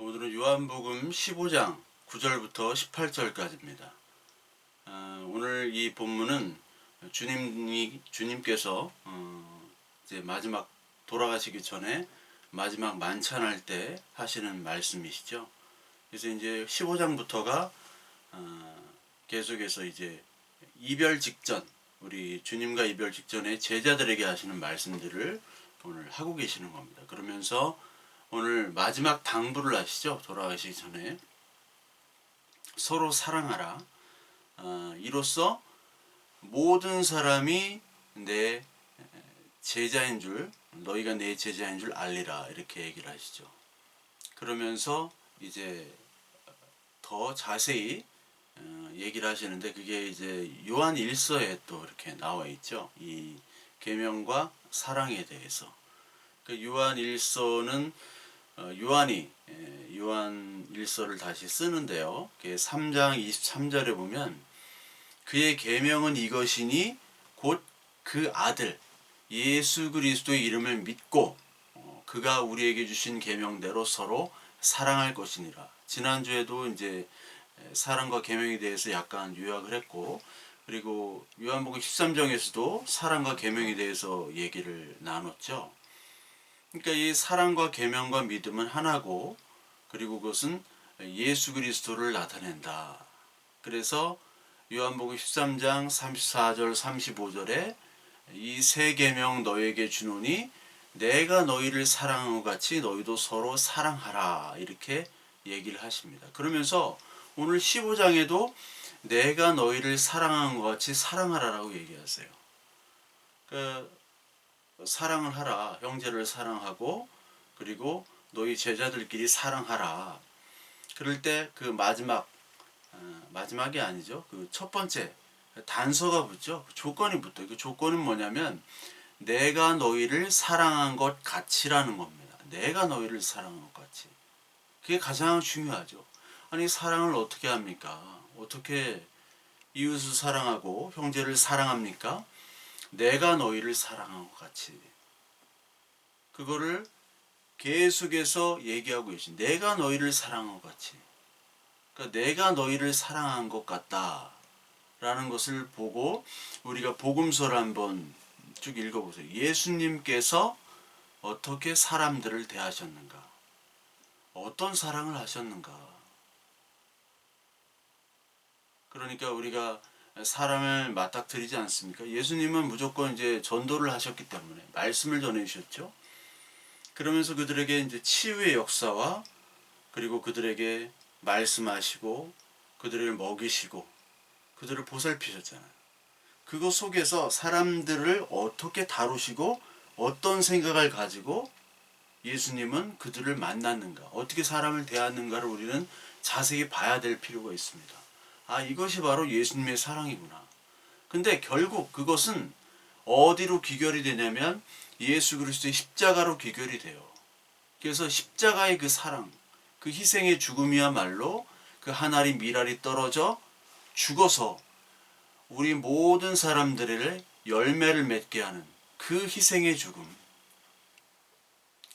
오늘은 요한복음 15장 9절부터 18절까지입니다. 오늘 이 본문은 주님께서 이제 마지막 돌아가시기 전에 마지막 만찬할 때 하시는 말씀이시죠. 그래서 이제 15장부터가 계속해서 이제 이별 직전, 우리 주님과 이별 직전에 제자들에게 하시는 말씀들을 오늘 하고 계시는 겁니다. 그러면서 오늘 마지막 당부를 하시죠. 돌아가시기 전에 서로 사랑하라. 이로써 모든 사람이 내 제자인 줄, 너희가 내 제자인 줄 알리라, 이렇게 얘기를 하시죠. 그러면서 이제 더 자세히 얘기를 하시는데, 그게 이제 요한 1서에 또 이렇게 나와 있죠. 이 계명과 사랑에 대해서. 그 요한 1서는 요한이 요한 1서를 다시 쓰는데요. 3장 23절에 보면 그의 계명은 이것이니 곧 그 아들 예수 그리스도의 이름을 믿고 그가 우리에게 주신 계명대로 서로 사랑할 것이니라. 지난주에도 이제 사랑과 계명에 대해서 약간 요약을 했고, 그리고 요한복음 13장에서도 사랑과 계명에 대해서 얘기를 나눴죠. 그러니까 이 사랑과 계명과 믿음은 하나고, 그리고 그것은 예수 그리스도를 나타낸다. 그래서 요한복음 13장 34절 35절에 이 새 계명 너에게 주노니 내가 너희를 사랑한 것 같이 너희도 서로 사랑하라, 이렇게 얘기를 하십니다. 그러면서 오늘 15장에도 내가 너희를 사랑한 것 같이 사랑하라라고 얘기하세요. 사랑을 하라, 형제를 사랑하고, 그리고 너희 제자들끼리 사랑하라. 그럴 때 그 마지막이 아니죠. 그 첫 번째 단서가 붙죠. 조건이 붙어요. 그 조건은 뭐냐면 내가 너희를 사랑한 것 같이라는 겁니다. 내가 너희를 사랑한 것 같이. 그게 가장 중요하죠. 아니, 사랑을 어떻게 합니까? 어떻게 이웃을 사랑하고 형제를 사랑합니까? 내가 너희를 사랑한 것 같이. 그거를 계속해서 얘기하고 계신, 내가 너희를 사랑한 것 같이. 그러니까 내가 너희를 사랑한 것 같다 라는 것을 보고 우리가 복음서를 한번 쭉 읽어보세요. 예수님께서 어떻게 사람들을 대하셨는가, 어떤 사랑을 하셨는가. 그러니까 우리가 사람을 맞닥뜨리지 않습니까? 예수님은 무조건 이제 전도를 하셨기 때문에 말씀을 전해주셨죠. 그러면서 그들에게 이제 치유의 역사와, 그리고 그들에게 말씀하시고 그들을 먹이시고 그들을 보살피셨잖아요. 그거 속에서 사람들을 어떻게 다루시고 어떤 생각을 가지고 예수님은 그들을 만났는가, 어떻게 사람을 대하는가를 우리는 자세히 봐야 될 필요가 있습니다. 이것이 바로 예수님의 사랑이구나. 근데 결국 그것은 어디로 귀결이 되냐면 예수 그리스도의 십자가로 귀결이 돼요. 그래서 십자가의 그 사랑, 그 희생의 죽음이야말로 그 한 알이 밀알이 떨어져 죽어서 우리 모든 사람들의 열매를 맺게 하는 그 희생의 죽음,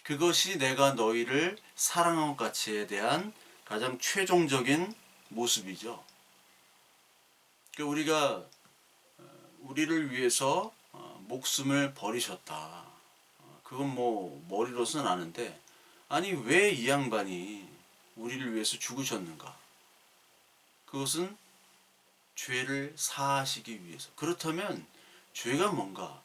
그것이 내가 너희를 사랑한 것 같이에 대한 가장 최종적인 모습이죠. 우리가 우리를 위해서 목숨을 버리셨다. 그건 뭐 머리로서는 아는데, 아니 왜 이 양반이 우리를 위해서 죽으셨는가? 그것은 죄를 사하시기 위해서. 그렇다면 죄가 뭔가?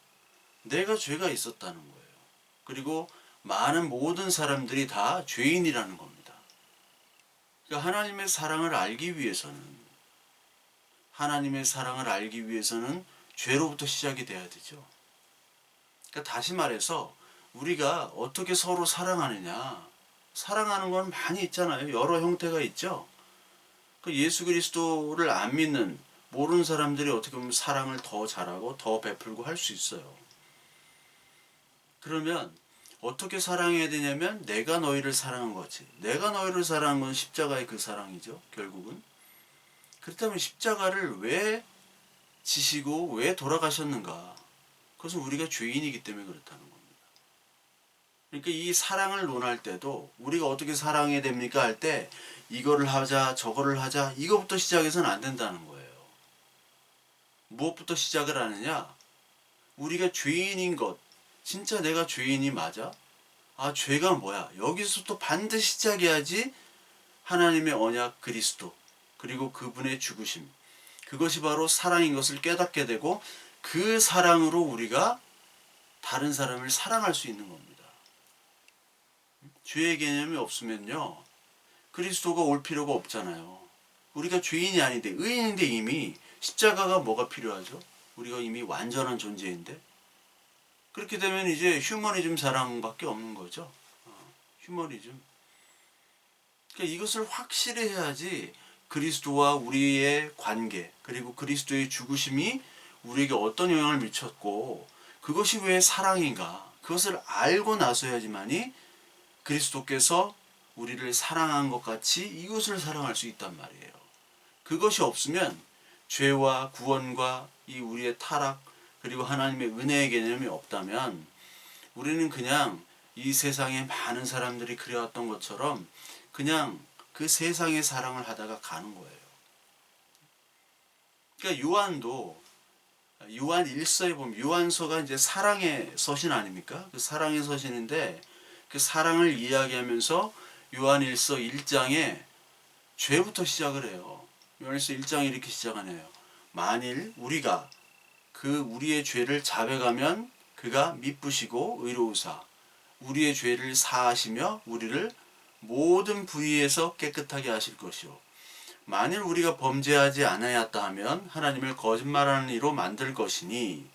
내가 죄가 있었다는 거예요. 그리고 많은 모든 사람들이 다 죄인이라는 겁니다. 그러니까 하나님의 사랑을 알기 위해서는 죄로부터 시작이 돼야 되죠. 그러니까 다시 말해서 우리가 어떻게 서로 사랑하느냐, 사랑하는 건 많이 있잖아요. 여러 형태가 있죠. 예수 그리스도를 안 믿는 모르는 사람들이 어떻게 보면 사랑을 더 잘하고 더 베풀고 할 수 있어요. 그러면 어떻게 사랑해야 되냐면 내가 너희를 사랑한 거지. 내가 너희를 사랑한 건 십자가의 그 사랑이죠, 결국은. 그렇다면 십자가를 왜 지시고 왜 돌아가셨는가? 그것은 우리가 죄인이기 때문에 그렇다는 겁니다. 그러니까 이 사랑을 논할 때도 우리가 어떻게 사랑해야 됩니까 할 때 이거를 하자 저거를 하자 이거부터 시작해서는 안 된다는 거예요. 무엇부터 시작을 하느냐? 우리가 죄인인 것, 진짜 내가 죄인이 맞아? 아, 죄가 뭐야? 여기서부터 반드시 시작해야지 하나님의 언약 그리스도 그리고 그분의 죽으심, 그것이 바로 사랑인 것을 깨닫게 되고 그 사랑으로 우리가 다른 사람을 사랑할 수 있는 겁니다. 죄의 개념이 없으면요 그리스도가 올 필요가 없잖아요. 우리가 죄인이 아닌데 의인인데 이미 십자가가 뭐가 필요하죠? 우리가 이미 완전한 존재인데 그렇게 되면 이제 휴머니즘 사랑밖에 없는 거죠. 휴머니즘. 그러니까 이것을 확실히 해야지 그리스도와 우리의 관계 그리고 그리스도의 죽으심이 우리에게 어떤 영향을 미쳤고 그것이 왜 사랑인가 그것을 알고 나서야지만이 그리스도께서 우리를 사랑한 것 같이 이것을 사랑할 수 있단 말이에요. 그것이 없으면 죄와 구원과 이 우리의 타락 그리고 하나님의 은혜의 개념이 없다면 우리는 그냥 이 세상에 많은 사람들이 그래왔던 것처럼 그냥 그 세상의 사랑을 하다가 가는 거예요. 그러니까 요한도 요한 1서에 보면 요한서가 이제 사랑의 서신 아닙니까? 그 사랑의 서신인데 그 사랑을 이야기하면서 요한 1서 1장에 죄부터 시작을 해요. 요한 1서 1장에 이렇게 시작하네요. 만일 우리가 그 우리의 죄를 자백하면 그가 미쁘시고 의로우사 우리의 죄를 사하시며 우리를 모든 불의에서 깨끗하게 하실 것이요 만일 우리가 범죄하지 않았다 하면 하나님을 거짓말하는 이로 만들 것이니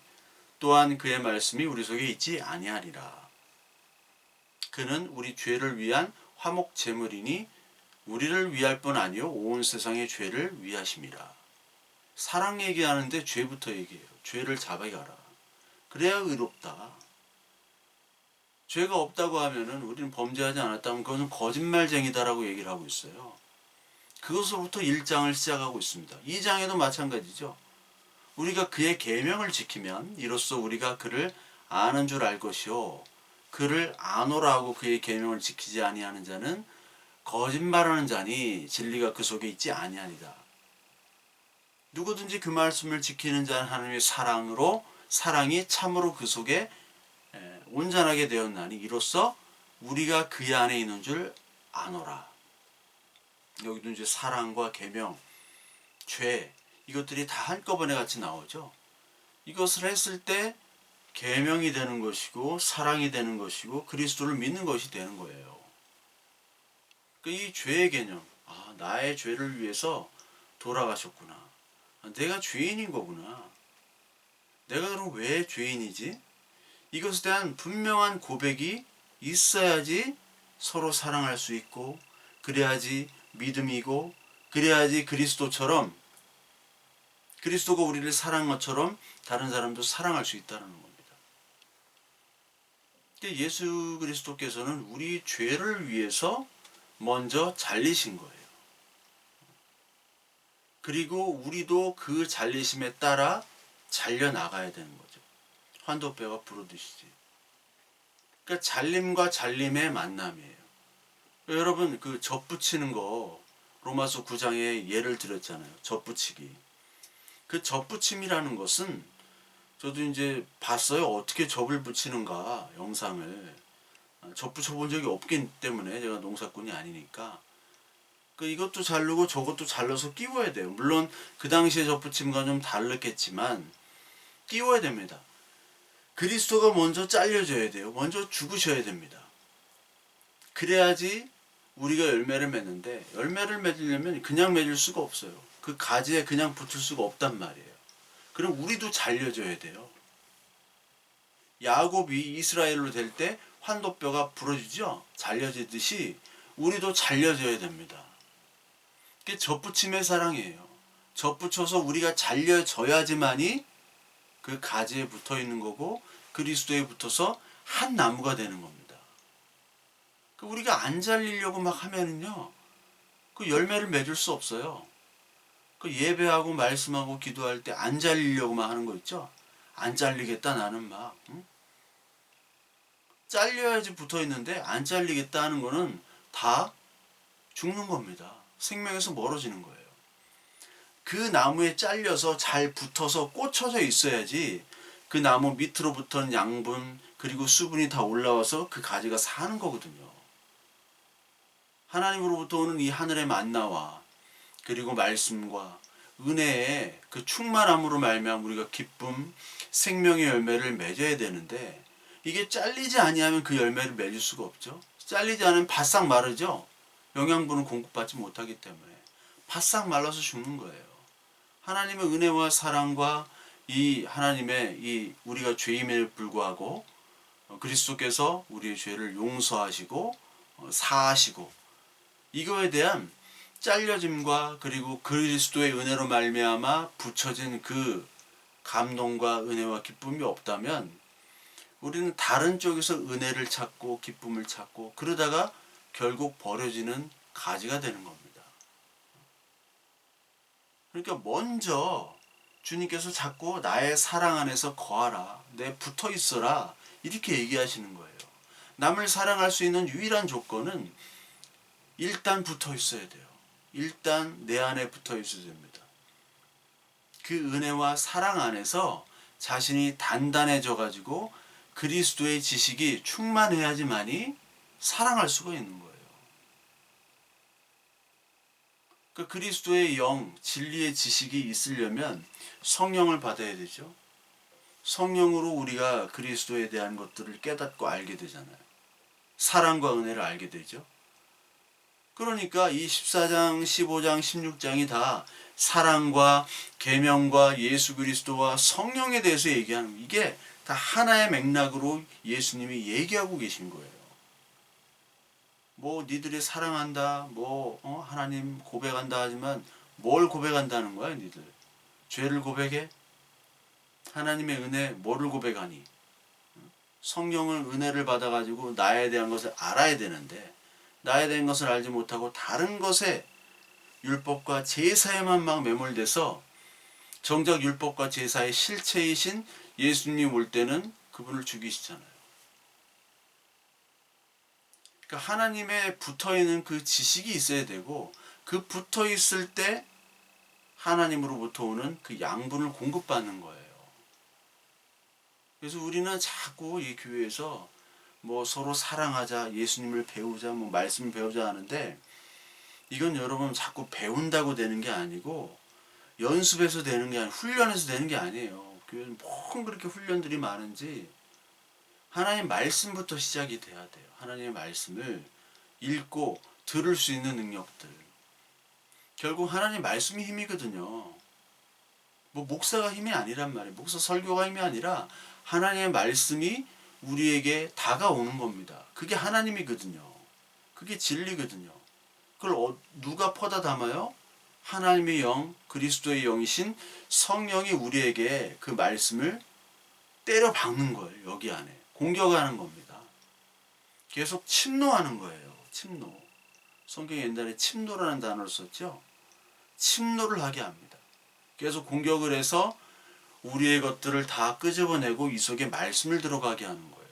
또한 그의 말씀이 우리 속에 있지 아니하리라. 그는 우리 죄를 위한 화목 제물이니 우리를 위할 뿐 아니요 온 세상의 죄를 위하심이라. 사랑 얘기하는데 죄부터 얘기해요. 죄를 자백하라. 그래야 의롭다. 죄가 없다고 하면은 우리는 범죄하지 않았다면 그것은 거짓말쟁이다라고 얘기를 하고 있어요. 그것으로부터 1장을 시작하고 있습니다. 2장에도 마찬가지죠. 우리가 그의 계명을 지키면 이로써 우리가 그를 아는 줄 알 것이요 그를 아노라 하고 그의 계명을 지키지 아니하는 자는 거짓말하는 자니 진리가 그 속에 있지 아니하니라. 누구든지 그 말씀을 지키는 자는 하나님의 사랑으로 사랑이 참으로 그 속에 온전하게 되었나니 이로써 우리가 그 안에 있는 줄 아노라. 여기도 이제 사랑과 계명, 죄 이것들이 다 한꺼번에 같이 나오죠. 이것을 했을 때 계명이 되는 것이고 사랑이 되는 것이고 그리스도를 믿는 것이 되는 거예요. 이 죄의 개념, 아 나의 죄를 위해서 돌아가셨구나. 내가 죄인인 거구나. 내가 그럼 왜 죄인이지? 이것에 대한 분명한 고백이 있어야지 서로 사랑할 수 있고 그래야지 믿음이고 그래야지 그리스도처럼 그리스도가 우리를 사랑한 것처럼 다른 사람도 사랑할 수 있다는 겁니다. 예수 그리스도께서는 우리 죄를 위해서 먼저 잘리신 거예요. 그리고 우리도 그 잘리심에 따라 잘려 나가야 되는 거죠. 환도뼈가 부러듯이지. 그러니까 잘림과 잘림의 만남이에요. 여러분 그 젖붙이는 거 로마서 9장에 예를 들었잖아요. 젖붙이기. 그 젖붙임이라는 것은 저도 이제 봤어요. 어떻게 젖을 붙이는가 영상을. 젖 붙여본 적이 없기 때문에 제가 농사꾼이 아니니까. 이것도 자르고 저것도 잘라서 끼워야 돼요. 물론 그 당시에 젖붙임과 좀 다르겠지만 끼워야 됩니다. 그리스도가 먼저 잘려져야 돼요. 먼저 죽으셔야 됩니다. 그래야지 우리가 열매를 맺는데 열매를 맺으려면 그냥 맺을 수가 없어요. 그 가지에 그냥 붙을 수가 없단 말이에요. 그럼 우리도 잘려져야 돼요. 야곱이 이스라엘로 될 때 환도뼈가 부러지죠? 잘려지듯이 우리도 잘려져야 됩니다. 그게 젖붙임의 사랑이에요. 젖붙여서 우리가 잘려져야지만이 그 가지에 붙어 있는 거고 그리스도에 붙어서 한 나무가 되는 겁니다. 우리가 안 잘리려고 막 하면은요, 그 열매를 맺을 수 없어요. 그 예배하고 말씀하고 기도할 때 안 잘리려고만 하는 거 있죠? 안 잘리겠다 나는 막. 응? 잘려야지 붙어 있는데 안 잘리겠다 하는 거는 다 죽는 겁니다. 생명에서 멀어지는 거예요. 그 나무에 잘려서 잘 붙어서 꽂혀져 있어야지 그 나무 밑으로부터는 양분 그리고 수분이 다 올라와서 그 가지가 사는 거거든요. 하나님으로부터 오는 이 하늘의 만나와 그리고 말씀과 은혜의 그 충만함으로 말미암아 우리가 기쁨, 생명의 열매를 맺어야 되는데 이게 잘리지 아니하면 그 열매를 맺을 수가 없죠. 잘리지 않으면 바싹 마르죠. 영양분을 공급받지 못하기 때문에 바싹 말라서 죽는 거예요. 하나님의 은혜와 사랑과 이 하나님의 이 우리가 죄임에 불구하고 그리스도께서 우리의 죄를 용서하시고 사하시고 이거에 대한 잘려짐과 그리고 그리스도의 은혜로 말미암아 붙여진 그 감동과 은혜와 기쁨이 없다면 우리는 다른 쪽에서 은혜를 찾고 기쁨을 찾고 그러다가 결국 버려지는 가지가 되는 겁니다. 그러니까 먼저 주님께서 자꾸 나의 사랑 안에서 거하라, 내 붙어 있어라 이렇게 얘기하시는 거예요. 남을 사랑할 수 있는 유일한 조건은 일단 붙어 있어야 돼요. 일단 내 안에 붙어 있어야 됩니다. 그 은혜와 사랑 안에서 자신이 단단해져 가지고 그리스도의 지식이 충만해야지만이 사랑할 수가 있는 거예요. 그 그리스도의 영, 진리의 지식이 있으려면 성령을 받아야 되죠. 성령으로 우리가 그리스도에 대한 것들을 깨닫고 알게 되잖아요. 사랑과 은혜를 알게 되죠. 그러니까 이 14장, 15장, 16장이 다 사랑과 계명과 예수 그리스도와 성령에 대해서 얘기하는 이게 다 하나의 맥락으로 예수님이 얘기하고 계신 거예요. 뭐 니들이 사랑한다, 하나님 고백한다 하지만 뭘 고백한다는 거야, 니들? 죄를 고백해? 하나님의 은혜 뭐를 고백하니? 성령을 은혜를 받아가지고 나에 대한 것을 알아야 되는데 나에 대한 것을 알지 못하고 다른 것에 율법과 제사에만 막 매몰돼서 정작 율법과 제사의 실체이신 예수님 올 때는 그분을 죽이시잖아요. 그러니까 하나님의 붙어있는 그 지식이 있어야 되고 그 붙어있을 때 하나님으로부터 오는 그 양분을 공급받는 거예요. 그래서 우리는 자꾸 이 교회에서 뭐 서로 사랑하자, 예수님을 배우자, 뭐 말씀을 배우자 하는데 이건 여러분 자꾸 배운다고 되는 게 아니고 연습해서 되는 게 아니고 훈련해서 되는 게 아니에요. 교회는 뭔 그렇게 훈련들이 많은지 하나님 말씀부터 시작이 돼야 돼요. 하나님의 말씀을 읽고 들을 수 있는 능력들. 결국 하나님 말씀이 힘이거든요. 뭐 목사가 힘이 아니란 말이에요. 목사 설교가 힘이 아니라 하나님의 말씀이 우리에게 다가오는 겁니다. 그게 하나님이거든요. 그게 진리거든요. 그걸 누가 퍼다 담아요? 하나님의 영, 그리스도의 영이신 성령이 우리에게 그 말씀을 때려 박는 거예요. 여기 안에. 공격하는 겁니다. 계속 침노하는 거예요. 침노. 성경에 옛날에 침노라는 단어를 썼죠. 침노를 하게 합니다. 계속 공격을 해서 우리의 것들을 다 끄집어내고 이 속에 말씀을 들어가게 하는 거예요.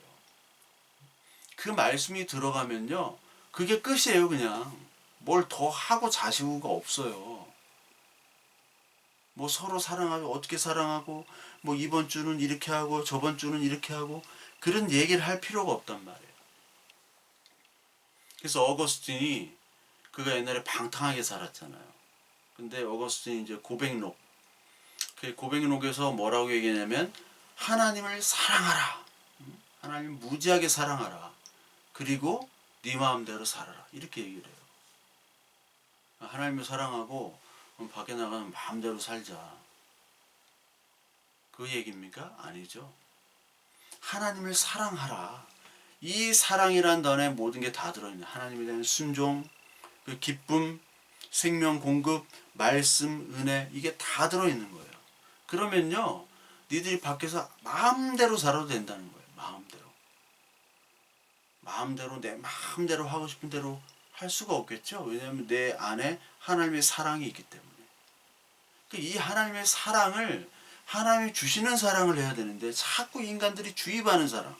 그 말씀이 들어가면요. 그게 끝이에요. 그냥. 뭘 더 하고 자시고가 없어요. 뭐 서로 사랑하고 어떻게 사랑하고 뭐 이번 주는 이렇게 하고 저번 주는 이렇게 하고 그런 얘기를 할 필요가 없단 말이에요. 그래서 어거스틴이 그가 옛날에 방탕하게 살았잖아요. 근데 어거스틴이 이제 고백록 그 고백록에서 뭐라고 얘기하냐면 하나님을 사랑하라. 하나님 무지하게 사랑하라. 그리고 네 마음대로 살아라. 이렇게 얘기를 해요. 하나님을 사랑하고 밖에 나가면 마음대로 살자. 그 얘기입니까? 아니죠. 하나님을 사랑하라. 이 사랑이란 단어에 모든 게 다 들어있는 하나님에 대한 순종, 그 기쁨, 생명 공급, 말씀, 은혜 이게 다 들어있는 거예요. 그러면요. 니들이 밖에서 마음대로 살아도 된다는 거예요. 마음대로. 마음대로 내 마음대로 하고 싶은 대로 할 수가 없겠죠. 왜냐하면 내 안에 하나님의 사랑이 있기 때문에. 이 하나님의 사랑을 하나님이 주시는 사랑을 해야 되는데 자꾸 인간들이 주입하는 사랑.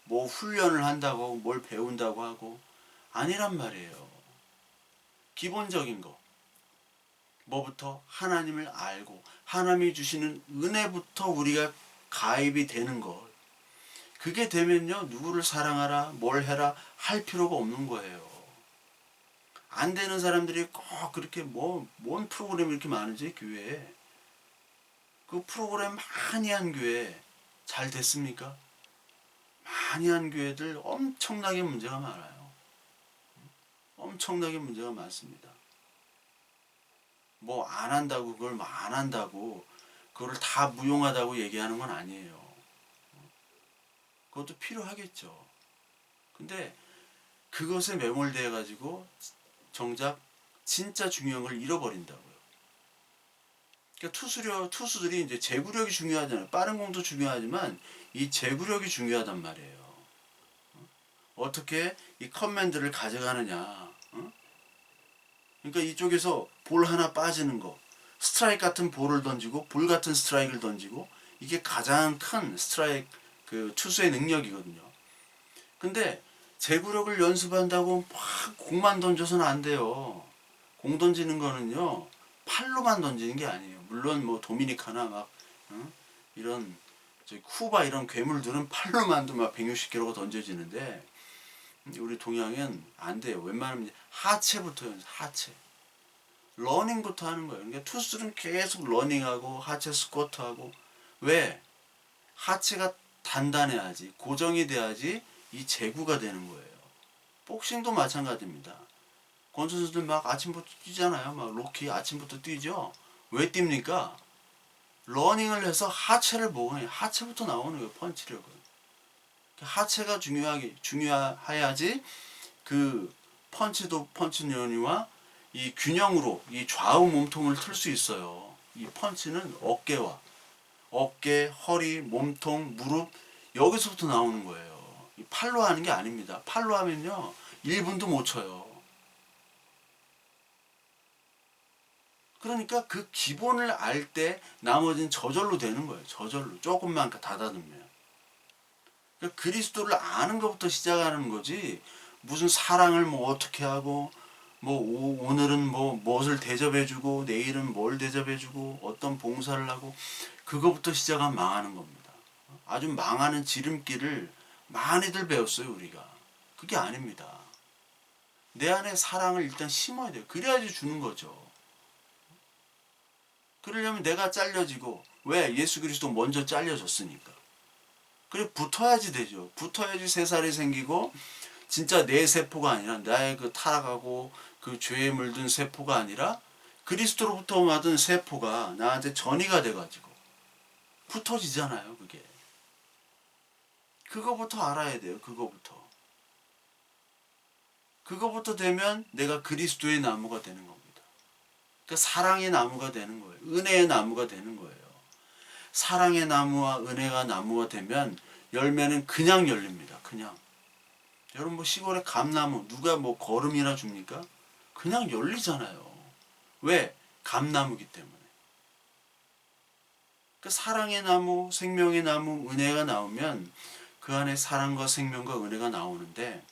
뭐 훈련을 한다고 하고 뭘 배운다고 하고 아니란 말이에요. 기본적인 거. 뭐부터? 하나님을 알고 하나님이 주시는 은혜부터 우리가 가입이 되는 것. 그게 되면요, 누구를 사랑하라, 뭘 해라 할 필요가 없는 거예요. 안 되는 사람들이 꼭 그렇게 뭔 프로그램이 이렇게 많은지 교회에. 그 프로그램 많이 한 교회 잘 됐습니까? 많이 한 교회들 엄청나게 문제가 많아요. 엄청나게 문제가 많습니다. 뭐 안 한다고 그걸 뭐 안 한다고 그걸 다 무용하다고 얘기하는 건 아니에요. 그것도 필요하겠죠. 근데 그것에 매몰돼 가지고 정작 진짜 중요한 걸 잃어버린다고요. 그러니까 투수들이 이제 제구력이 중요하잖아요. 빠른 공도 중요하지만 이 제구력이 중요하단 말이에요. 어떻게 이 커맨드를 가져가느냐. 그러니까 이쪽에서 볼 하나 빠지는 거, 스트라이크 같은 볼을 던지고 볼 같은 스트라이크를 던지고 이게 가장 큰 스트라이크 그 투수의 능력이거든요. 근데 제구력을 연습한다고 막 공만 던져서는 안 돼요. 공 던지는 거는요 팔로만 던지는 게 아니에요. 물론 뭐 도미니카나 막 이런 쿠바 이런 괴물들은 팔로만도 막 160km가 던져지는데 우리 동양은 안 돼요. 웬만하면 하체부터 하체. 러닝부터 하는 거예요. 그러니까 투수들은 계속 러닝하고 하체 스쿼트하고 왜? 하체가 단단해야지 고정이 돼야지 이 제구가 되는 거예요. 복싱도 마찬가지입니다. 권선수들 막 아침부터 뛰잖아요. 막 로키 아침부터 뛰죠. 왜 뜁니까? 러닝을 해서 하체를 보호해. 하체부터 나오는 거예요. 펀치력은. 하체가 중요해야지 그 펀치도 펀치니와 이 균형으로 이 좌우 몸통을 틀 수 있어요. 이 펀치는 어깨, 허리, 몸통, 무릎 여기서부터 나오는 거예요. 팔로 하는 게 아닙니다. 팔로 하면요 1분도 못 쳐요. 그러니까 그 기본을 알 때 나머지는 저절로 되는 거예요. 저절로 조금만 다다듬으면. 그러니까 그리스도를 아는 것부터 시작하는 거지. 무슨 사랑을 뭐 어떻게 하고 뭐 오늘은 뭐 무엇을 대접해주고 내일은 뭘 대접해주고 어떤 봉사를 하고 그거부터 시작하면 망하는 겁니다. 아주 망하는 지름길을 많이들 배웠어요 우리가. 그게 아닙니다. 내 안에 사랑을 일단 심어야 돼요. 그래야지 주는 거죠. 그러려면 내가 잘려지고 왜? 예수 그리스도 먼저 잘려졌으니까. 그래 붙어야지 되죠. 붙어야지 새살이 생기고 진짜 내 세포가 아니라 나의 그 타락하고 그 죄에 물든 세포가 아니라 그리스도로부터 받은 세포가 나한테 전이가 돼가지고 붙어지잖아요. 그게. 그거부터 알아야 돼요. 그거부터 되면 내가 그리스도의 나무가 되는 겁니다. 그러니까 사랑의 나무가 되는 거예요. 은혜의 나무가 되는 거예요. 사랑의 나무와 은혜가 나무가 되면 열매는 그냥 열립니다. 그냥. 여러분 뭐 시골에 감나무 누가 뭐 거름이나 줍니까? 그냥 열리잖아요. 왜? 감나무기 때문에. 그 사랑의 나무, 생명의 나무, 은혜가 나오면 그 안에 사랑과 생명과 은혜가 나오는데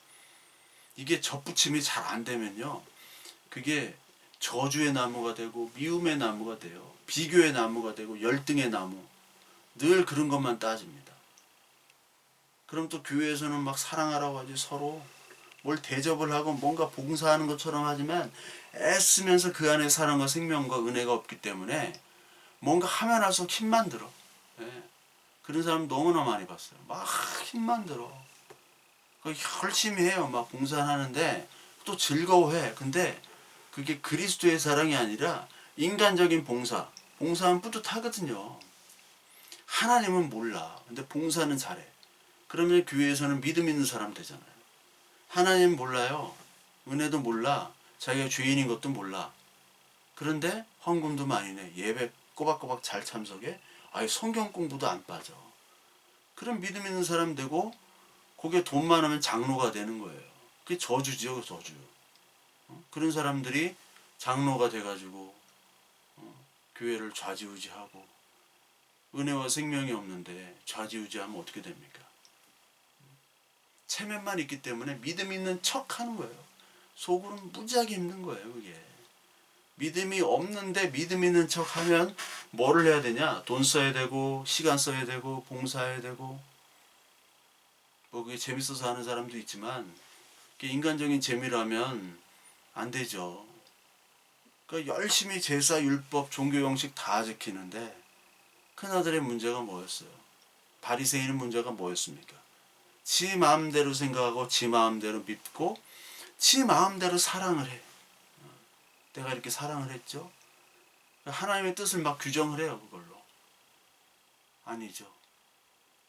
이게 접붙임이 잘 안 되면요. 그게 저주의 나무가 되고 미움의 나무가 돼요. 비교의 나무가 되고 열등의 나무. 늘 그런 것만 따집니다. 그럼 또 교회에서는 막 사랑하라고 하지 서로 뭘 대접을 하고 뭔가 봉사하는 것처럼 하지만 애쓰면서 그 안에 사랑과 생명과 은혜가 없기 때문에 뭔가 하면 할수록 힘만 들어. 예. 그런 사람 너무나 많이 봤어요. 막 힘만 들어. 열심히 해요. 막 봉사하는데 또 즐거워해. 근데 그게 그리스도의 사랑이 아니라 인간적인 봉사. 봉사하면 뿌듯하거든요. 하나님은 몰라. 근데 봉사는 잘해. 그러면 교회에서는 믿음 있는 사람 되잖아요. 하나님 몰라요. 은혜도 몰라. 자기가 죄인인 것도 몰라. 그런데 헌금도 많이 내. 예배 꼬박꼬박 잘 참석해. 아예 성경 공부도 안 빠져. 그럼 믿음 있는 사람 되고 거기에 돈 많으면 장로가 되는 거예요. 그게 저주죠. 저주. 그런 사람들이 장로가 돼가지고 교회를 좌지우지하고 은혜와 생명이 없는데 좌지우지하면 어떻게 됩니까? 체면만 있기 때문에 믿음 있는 척 하는 거예요. 속으로는 무지하게 힘든 거예요, 그게. 믿음이 없는데 믿음 있는 척 하면 뭐를 해야 되냐? 돈 써야 되고, 시간 써야 되고, 봉사해야 되고. 뭐 그게 재밌어서 하는 사람도 있지만, 그게 인간적인 재미라면 안 되죠. 그러니까 열심히 제사, 율법, 종교 형식 다 지키는데, 큰아들의 문제가 뭐였어요? 바리새인의 문제가 뭐였습니까? 지 마음대로 생각하고 지 마음대로 믿고 지 마음대로 사랑을 해. 내가 이렇게 사랑을 했죠? 하나님의 뜻을 막 규정을 해요, 그걸로. 아니죠.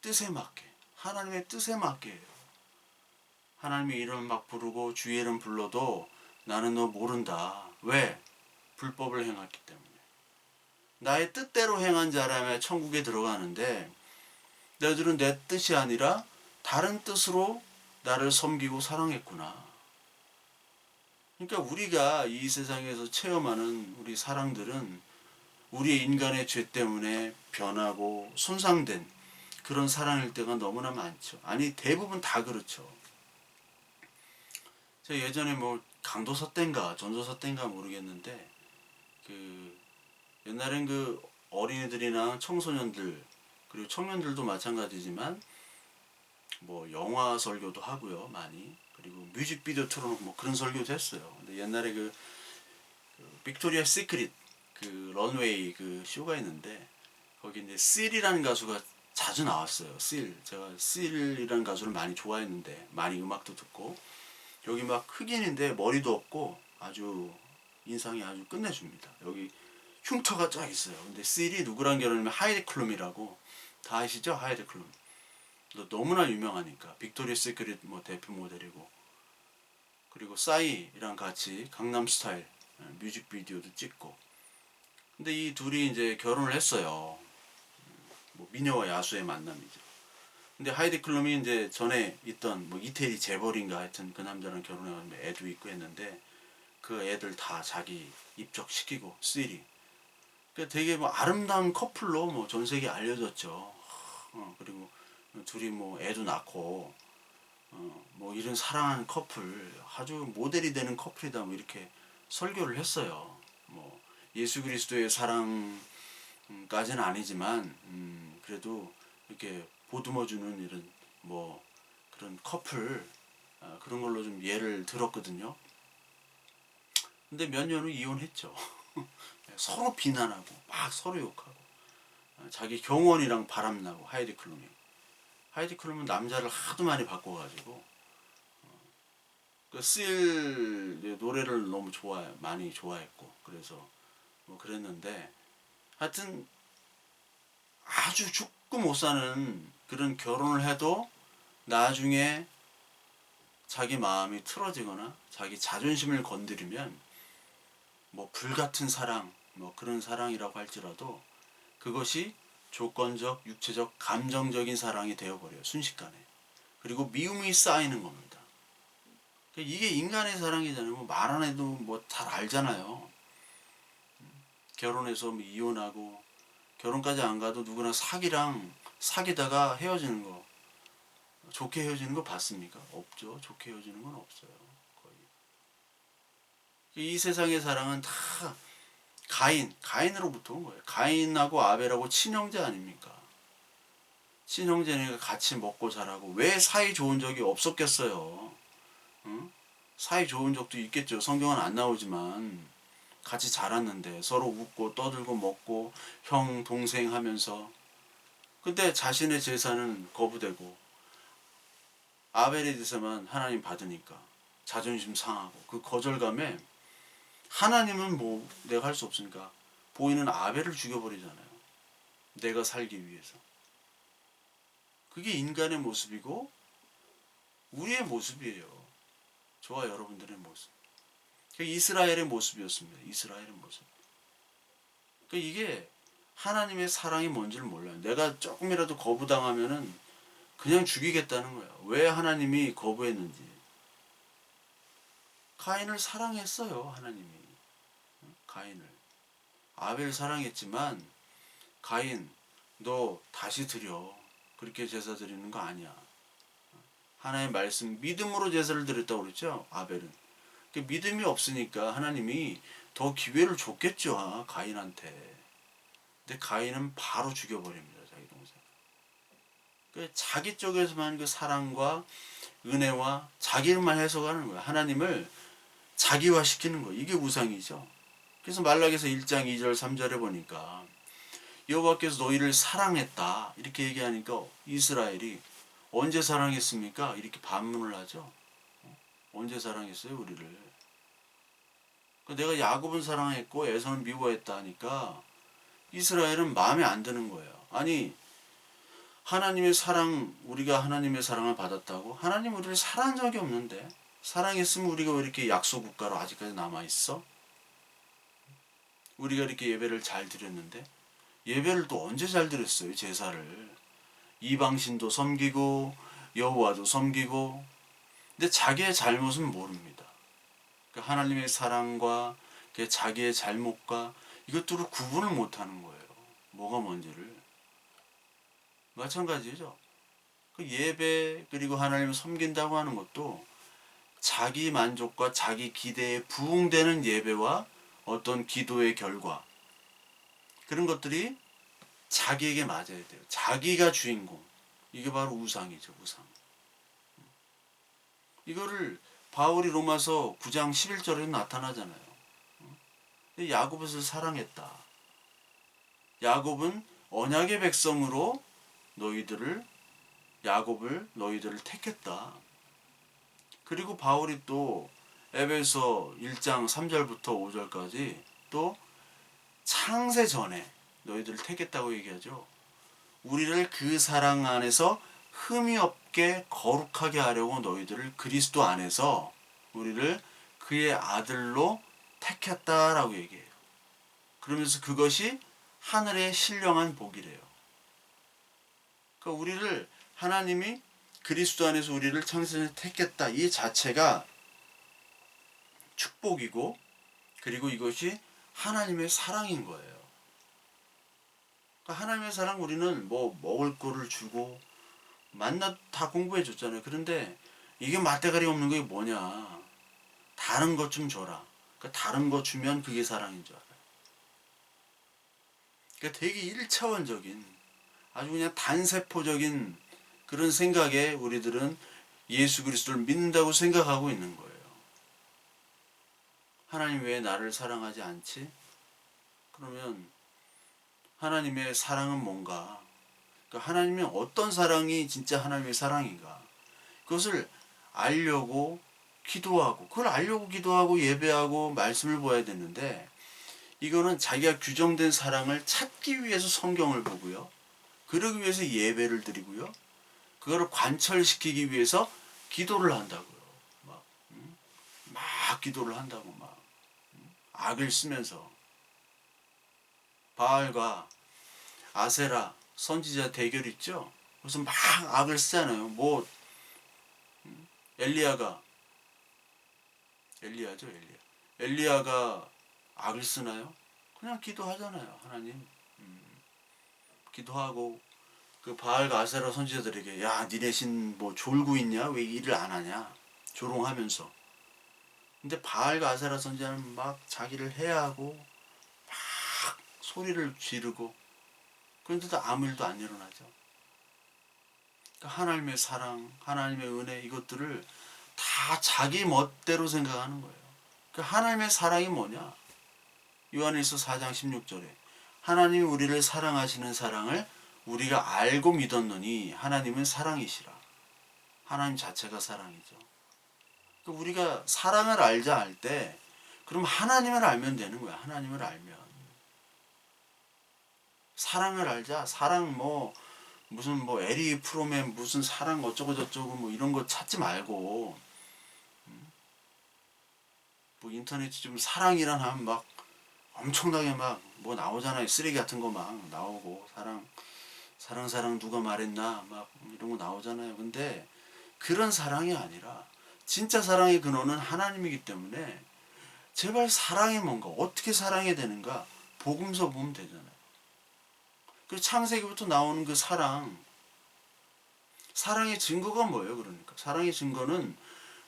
뜻에 맞게. 하나님의 뜻에 맞게 해요. 하나님의 이름을 막 부르고 주의 이름 불러도 나는 너 모른다. 왜? 불법을 행했기 때문에. 나의 뜻대로 행한 자라면 천국에 들어가는데 너희들은 내 뜻이 아니라 다른 뜻으로 나를 섬기고 사랑했구나. 그러니까 우리가 이 세상에서 체험하는 우리 사랑들은 우리 인간의 죄 때문에 변하고 손상된 그런 사랑일 때가 너무나 많죠. 아니 대부분 다 그렇죠. 제가 예전에 뭐 강도서 땐가 전도서 땐가 모르겠는데 그 옛날엔 그 어린이들이나 청소년들 그리고 청년들도 마찬가지지만 뭐 영화 설교도 하고요 많이 그리고 뮤직비디오 틀어놓고 뭐 그런 설교도 했어요. 근데 옛날에 그 빅토리아 시크릿 그 런웨이 그 쇼가 있는데 거기 이제 실이라는 가수가 자주 나왔어요. 제가 실이라는 가수를 많이 좋아했는데 많이 음악도 듣고 여기 막 흑인인데 머리도 없고 아주 인상이 아주 끝내줍니다. 여기 흉터가 쫙 있어요. 근데 실이 누구랑 결혼하면 하이디 클룸이라고 다 아시죠? 하이디 클룸. 너무나 유명하니까 빅토리아 시크릿 뭐 대표 모델이고 그리고 싸이랑 같이 강남스타일 뮤직비디오도 찍고 근데 이 둘이 이제 결혼을 했어요. 뭐 미녀와 야수의 만남이죠. 근데 하이디 클룸이 이제 전에 있던 뭐 이태리 재벌인가 하여튼 그 남자랑 결혼해가지고 애도 있고 했는데 그 애들 다 자기 입적시키고 쓰리. 그러니까 되게 뭐 아름다운 커플로 뭐 전 세계에 알려졌죠. 그리고 둘이 뭐 애도 낳고 뭐 이런 사랑하는 커플 아주 모델이 되는 커플이다 뭐 이렇게 설교를 했어요. 뭐 예수 그리스도의 사랑까지는 아니지만 그래도 이렇게 보듬어주는 이런 뭐 그런 커플 그런 걸로 좀 예를 들었거든요. 근데 몇 년 후 이혼했죠. 서로 비난하고 막 서로 욕하고 자기 경원이랑 바람나고 하이디 클룸이 하이디 클룸은 남자를 하도 많이 바꿔가지고 그쓸 노래를 너무 많이 좋아했고 그래서 뭐 그랬는데 하여튼 아주 죽고 못 사는 그런 결혼을 해도 나중에 자기 마음이 틀어지거나 자기 자존심을 건드리면 뭐 불같은 사랑 뭐 그런 사랑이라고 할지라도 그것이 조건적, 육체적, 감정적인 사랑이 되어버려요. 순식간에. 그리고 미움이 쌓이는 겁니다. 이게 인간의 사랑이잖아요. 뭐 말 안 해도 뭐 잘 알잖아요. 결혼해서 뭐 이혼하고 결혼까지 안 가도 누구나 사기랑 사귀다가 헤어지는 거 좋게 헤어지는 거 봤습니까? 없죠. 좋게 헤어지는 건 없어요. 거의. 이 세상의 사랑은 다 가인으로부터 온 거예요. 가인하고 아벨하고 친형제 아닙니까? 친형제니까 같이 먹고 자라고 왜 사이 좋은 적이 없었겠어요? 응? 사이 좋은 적도 있겠죠. 성경은 안 나오지만 같이 자랐는데 서로 웃고 떠들고 먹고 형 동생 하면서 근데 자신의 제사는 거부되고 아벨에 대해서만 하나님 받으니까 자존심 상하고 그 거절감에 하나님은 뭐 내가 할 수 없으니까 보이는 아벨을 죽여버리잖아요. 내가 살기 위해서. 그게 인간의 모습이고 우리의 모습이에요. 저와 여러분들의 모습. 이스라엘의 모습이었습니다. 이스라엘의 모습. 이게 하나님의 사랑이 뭔지를 몰라요. 내가 조금이라도 거부당하면은 그냥 죽이겠다는 거예요. 왜 하나님이 거부했는지. 가인을 사랑했어요. 하나님이. 가인을. 아벨 사랑했지만 가인 너 다시 드려. 그렇게 제사 드리는 거 아니야. 하나님의 말씀 믿음으로 제사를 드렸다고 그랬죠. 아벨은. 그 믿음이 없으니까 하나님이 더 기회를 줬겠죠. 가인한테. 근데 가인은 바로 죽여버립니다. 자기 동생. 그 자기 쪽에서만 그 사랑과 은혜와 자기만 해석하는 거야. 하나님을 자기화시키는 거예요. 이게 우상이죠. 그래서 말라기서 1장 2절 3절에 보니까 여호와께서 너희를 사랑했다 이렇게 얘기하니까 이스라엘이 언제 사랑했습니까? 이렇게 반문을 하죠. 언제 사랑했어요 우리를? 내가 야곱은 사랑했고 에서는 미워했다 하니까 이스라엘은 마음에 안 드는 거예요. 아니 하나님의 사랑, 우리가 하나님의 사랑을 받았다고? 하나님 우리를 사랑한 적이 없는데 사랑했으면 우리가 왜 이렇게 약소 국가로 아직까지 남아있어? 우리가 이렇게 예배를 잘 드렸는데 예배를 또 언제 잘 드렸어요? 제사를 이방신도 섬기고 여호와도 섬기고 근데 자기의 잘못은 모릅니다. 그러니까 하나님의 사랑과 자기의 잘못과 이것들을 구분을 못하는 거예요. 뭐가 뭔지를. 마찬가지죠. 그 예배 그리고 하나님을 섬긴다고 하는 것도 자기 만족과 자기 기대에 부응되는 예배와 어떤 기도의 결과 그런 것들이 자기에게 맞아야 돼요. 자기가 주인공. 이게 바로 우상이죠. 우상. 이거를 바울이 로마서 9장 11절에 나타나잖아요. 야곱을 사랑했다. 야곱은 언약의 백성으로 너희들을 택했다. 그리고 바울이 또 에베소 1장 3절부터 5절까지 또 창세 전에 너희들을 택했다고 얘기하죠. 우리를 그 사랑 안에서 흠이 없게 거룩하게 하려고 너희들을 그리스도 안에서 우리를 그의 아들로 택했다라고 얘기해요. 그러면서 그것이 하늘의 신령한 복이래요. 그러니까 우리를 하나님이 그리스도 안에서 우리를 창세전에 택했다. 이 자체가 축복이고 그리고 이것이 하나님의 사랑인 거예요. 그러니까 하나님의 사랑 우리는 뭐 먹을 거를 주고 만나 다 공부해 줬잖아요. 그런데 이게 맛대가리 없는 게 뭐냐. 다른 것 좀 줘라. 그러니까 다른 거 주면 그게 사랑인 줄 알아요. 그러니까 되게 1차원적인 아주 그냥 단세포적인 그런 생각에 우리들은 예수 그리스도를 믿는다고 생각하고 있는 거예요. 하나님 왜 나를 사랑하지 않지? 그러면 하나님의 사랑은 뭔가? 그러니까 하나님의 어떤 사랑이 진짜 하나님의 사랑인가? 그것을 알려고 기도하고 그걸 알려고 기도하고 예배하고 말씀을 보아야 되는데 이거는 자기가 규정된 사랑을 찾기 위해서 성경을 보고요. 그러기 위해서 예배를 드리고요. 그거를 관철시키기 위해서 기도를 한다고요. 막 기도를 한다고 막 악을 쓰면서 바알과 아세라 선지자 대결 있죠. 그래서 막 악을 쓰잖아요. 뭐 엘리야가 악을 쓰나요? 그냥 기도하잖아요. 하나님 기도하고 그 바알과 아세라 선지자들에게 야 니네 신 뭐 졸고 있냐? 왜 일을 안 하냐? 조롱하면서 근데 바알과 아세라 선지자는 막 자기를 해하고 막 소리를 지르고 그런데도 아무 일도 안 일어나죠. 그러니까 하나님의 사랑, 하나님의 은혜 이것들을 다 자기 멋대로 생각하는 거예요. 그러니까 하나님의 사랑이 뭐냐? 요한일서 4장 16절에 하나님이 우리를 사랑하시는 사랑을 우리가 알고 믿었노니 하나님은 사랑이시라. 하나님 자체가 사랑이죠. 그러니까 우리가 사랑을 알자 할 때 그럼 하나님을 알면 되는 거야. 하나님을 알면. 사랑을 알자. 사랑 뭐 무슨 뭐 에리 프롬의 무슨 사랑 어쩌고 저쩌고 뭐 이런 거 찾지 말고 뭐 인터넷 좀 사랑이란 하면 막 엄청나게 막 뭐 나오잖아요. 쓰레기 같은 거 막 나오고 사랑 누가 말했나 막 이런 거 나오잖아요. 근데 그런 사랑이 아니라 진짜 사랑의 근원은 하나님이기 때문에 제발 사랑이 뭔가 어떻게 사랑해야 되는가 복음서 보면 되잖아요. 그 창세기부터 나오는 그 사랑 사랑의 증거가 뭐예요? 그러니까 사랑의 증거는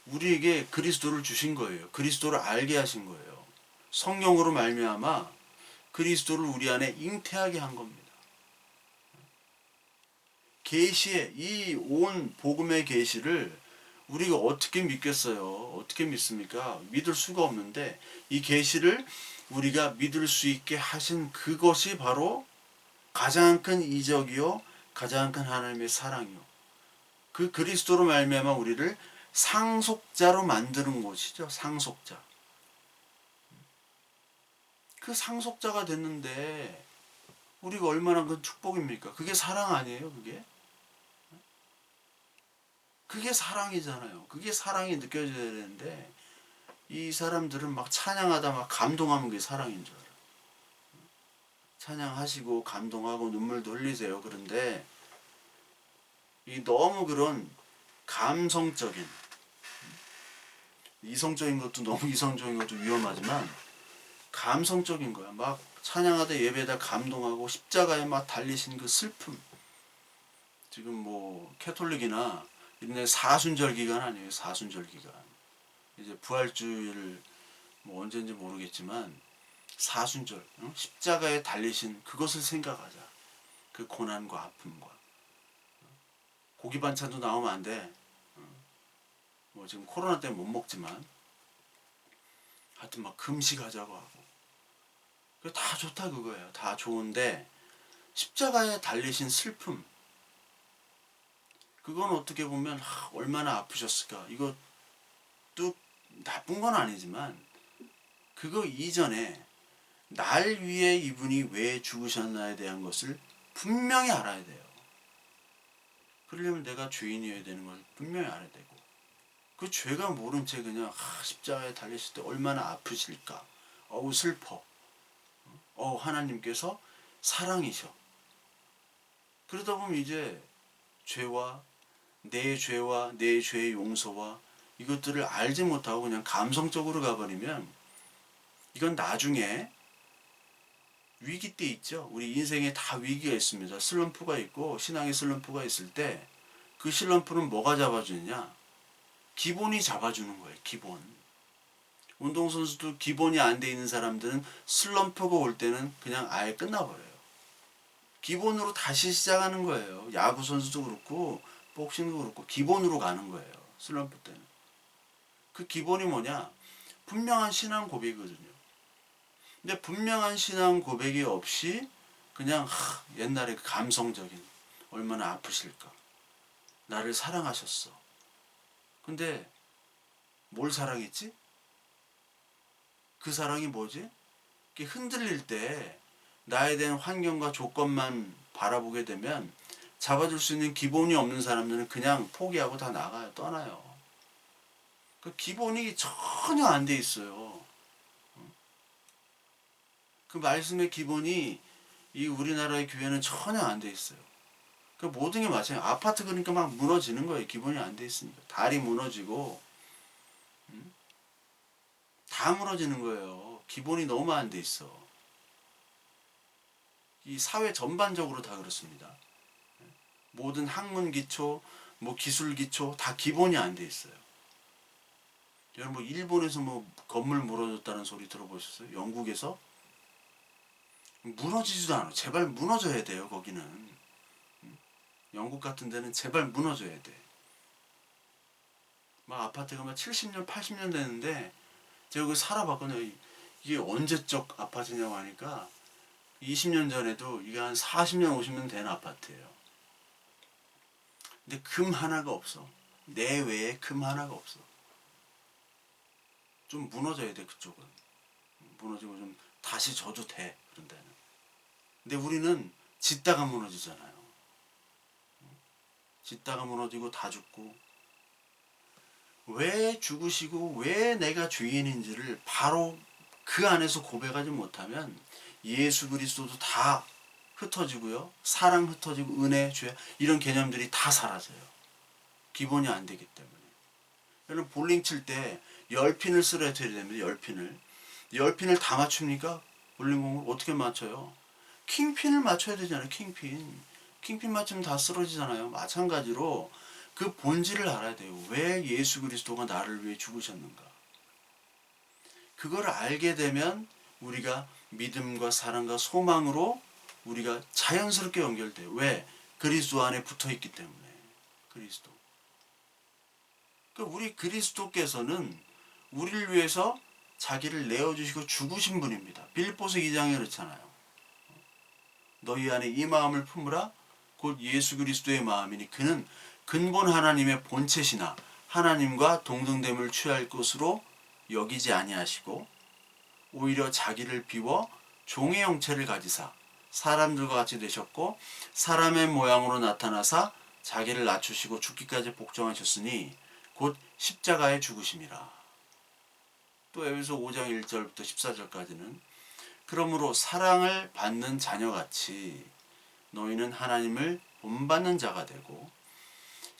우리에게 그리스도를 주신 거예요. 그리스도를 알게 하신 거예요. 성령으로 말미암아 그리스도를 우리 안에 잉태하게 한 겁니다. 계시의 이 온 복음의 계시를 우리가 어떻게 믿겠어요? 어떻게 믿습니까? 믿을 수가 없는데 이 계시를 우리가 믿을 수 있게 하신 그것이 바로 가장 큰 이적이요, 가장 큰 하나님의 사랑이요. 그 그리스도로 말미암아 우리를 상속자로 만드는 것이죠. 상속자. 그 상속자가 됐는데 우리가 얼마나 큰 축복입니까? 그게 사랑 아니에요? 그게 사랑이잖아요. 그게 사랑이 느껴져야 되는데 이 사람들은 막 찬양하다 막 감동하면 그게 사랑인 줄 알아요. 찬양하시고 감동하고 눈물도 흘리세요. 그런데 이 너무 그런 감성적인, 이성적인 것도 너무 이성적인 것도 위험하지만 감성적인 거야. 막 찬양하다 예배다 감동하고 십자가에 막 달리신 그 슬픔. 지금 뭐 캐톨릭이나 이런 데 사순절 기간 아니에요. 사순절 기간. 이제 부활주일 뭐 언제인지 모르겠지만 사순절, 십자가에 달리신 그것을 생각하자. 그 고난과 아픔과. 고기 반찬도 나오면 안 돼. 뭐 지금 코로나 때문에 못 먹지만 하여튼 막 금식하자고 하고. 그게 다 좋다 그거예요. 다 좋은데 십자가에 달리신 슬픔. 그건 어떻게 보면 얼마나 아프셨을까. 이것도 나쁜 건 아니지만 그거 이전에 날 위해 이분이 왜 죽으셨나에 대한 것을 분명히 알아야 돼요. 그러려면 내가 죄인이어야 되는 걸 분명히 알아야 되고 그 죄가 모른 채 그냥 십자가에 달리실 때 얼마나 아프실까. 어우 슬퍼. 하나님께서 사랑이셔. 그러다 보면 이제 죄와 내 죄의 용서와 이것들을 알지 못하고 그냥 감성적으로 가버리면 이건 나중에 위기 때 있죠. 우리 인생에 다 위기가 있습니다. 슬럼프가 있고 신앙의 슬럼프가 있을 때 그 슬럼프는 뭐가 잡아주느냐? 기본이 잡아주는 거예요. 기본. 운동선수도 기본이 안 돼 있는 사람들은 슬럼프가 올 때는 그냥 아예 끝나버려요. 기본으로 다시 시작하는 거예요. 야구 선수도 그렇고 복싱도 그렇고 기본으로 가는 거예요. 슬럼프 때는. 그 기본이 뭐냐? 분명한 신앙 고백이거든요. 근데 분명한 신앙 고백이 없이 그냥 옛날에 그 감성적인 얼마나 아프실까. 나를 사랑하셨어. 근데 뭘 사랑했지? 그 사랑이 뭐지? 흔들릴 때 나에 대한 환경과 조건만 바라보게 되면 잡아줄 수 있는 기본이 없는 사람들은 그냥 포기하고 다 나가요. 떠나요. 그 기본이 전혀 안 돼 있어요. 그 말씀의 기본이 이 우리나라의 교회는 전혀 안 돼 있어요. 그 모든 게 마찬가지예요. 아파트 그러니까 막 무너지는 거예요. 기본이 안 돼 있으니까. 다리 무너지고 다 무너지는 거예요. 기본이 너무 안 돼 있어. 이 사회 전반적으로 다 그렇습니다. 모든 학문 기초, 뭐 기술 기초 다 기본이 안 돼 있어요. 여러분 뭐 일본에서 뭐 건물 무너졌다는 소리 들어보셨어요? 영국에서 무너지지도 않아. 제발 무너져야 돼요. 거기는 영국 같은 데는 제발 무너져야 돼. 막 아파트가 막 70년, 80년 되는데 제가 거기 살아봤거든요. 이게 언제적 아파트냐고 하니까 20년 전에도 이게 한 40년, 50년 된 아파트예요. 근데 금 하나가 없어. 내외에 금 하나가 없어. 좀 무너져야 돼 그쪽은. 무너지고 좀 다시 져도 돼 그런 데는. 근데 우리는 짓다가 무너지잖아요. 짓다가 무너지고 다 죽고 왜 죽으시고 왜 내가 죄인인지를 바로 그 안에서 고백하지 못하면 예수 그리스도도 다 흩어지고요. 사랑 흩어지고 은혜, 죄 이런 개념들이 다 사라져요. 기본이 안 되기 때문에. 여러분 볼링 칠 때 10핀을 쓰러야 됩니다. 10핀을. 10핀을 다 맞춥니까? 볼링공을 어떻게 맞춰요? 킹핀을 맞춰야 되잖아요. 킹핀. 킹핀 맞추면 다 쓰러지잖아요. 마찬가지로 그 본질을 알아야 돼요. 왜 예수 그리스도가 나를 위해 죽으셨는가. 그걸 알게 되면 우리가 믿음과 사랑과 소망으로 우리가 자연스럽게 연결돼요. 왜? 그리스도 안에 붙어있기 때문에. 그리스도. 그러니까 우리 그리스도께서는 우리를 위해서 자기를 내어주시고 죽으신 분입니다. 빌립보서 2장에 그렇잖아요. 너희 안에 이 마음을 품으라 곧 예수 그리스도의 마음이니 그는 근본 하나님의 본체시나 하나님과 동등됨을 취할 것으로 여기지 아니하시고 오히려 자기를 비워 종의 형체를 가지사 사람들과 같이 되셨고 사람의 모양으로 나타나사 자기를 낮추시고 죽기까지 복종하셨으니 곧 십자가에 죽으심이라. 또 에베소 5장 1절부터 14절까지는 그러므로 사랑을 받는 자녀같이 너희는 하나님을 본받는 자가 되고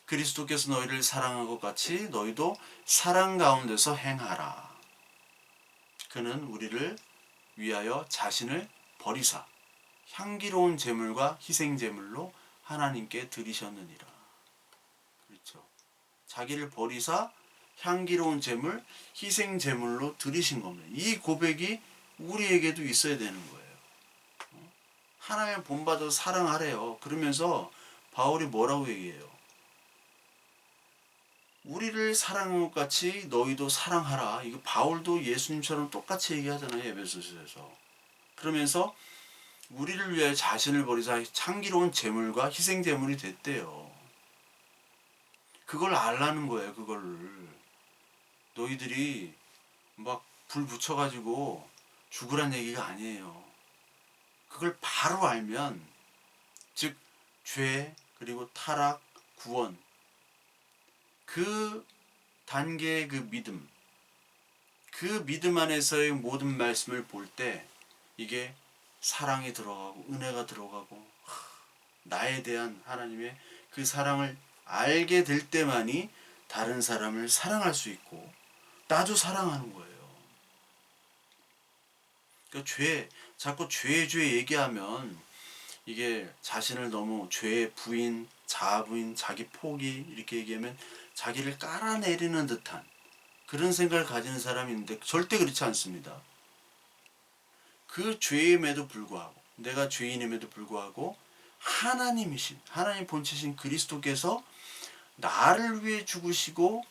그리스도께서 너희를 사랑한 것 같이 너희도 사랑 가운데서 행하라. 그는 우리를 위하여 자신을 버리사 향기로운 제물과 희생 제물로 하나님께 드리셨느니라. 그렇죠. 자기를 버리사 향기로운 제물, 희생 제물로 드리신 겁니다. 이 고백이 우리에게도 있어야 되는 거예요. 하나님을 본받아 사랑하래요. 그러면서 바울이 뭐라고 얘기해요? 우리를 사랑한 것 같이 너희도 사랑하라. 이거 바울도 예수님처럼 똑같이 얘기하잖아요. 에베소서에서. 그러면서 우리를 위해 자신을 버리사 향기로운 제물과 희생 제물이 됐대요. 그걸 알라는 거예요. 그거를. 너희들이 막 불 붙여가지고 죽으란 얘기가 아니에요. 그걸 바로 알면 즉 죄 그리고 타락 구원 그 단계의 그 믿음 안에서의 모든 말씀을 볼 때 이게 사랑이 들어가고 은혜가 들어가고 나에 대한 하나님의 그 사랑을 알게 될 때만이 다른 사람을 사랑할 수 있고 나도 사랑하는 거예요. 그러니까 자꾸 죄 얘기하면 이게 자신을 너무 죄의 부인, 자아부인, 자기 포기 이렇게 얘기하면 자기를 깔아내리는 듯한 그런 생각을 가지는 사람이 있는데 절대 그렇지 않습니다. 그 죄임에도 불구하고 내가 죄인임에도 불구하고 하나님 본체신 그리스도께서 나를 위해 죽으시고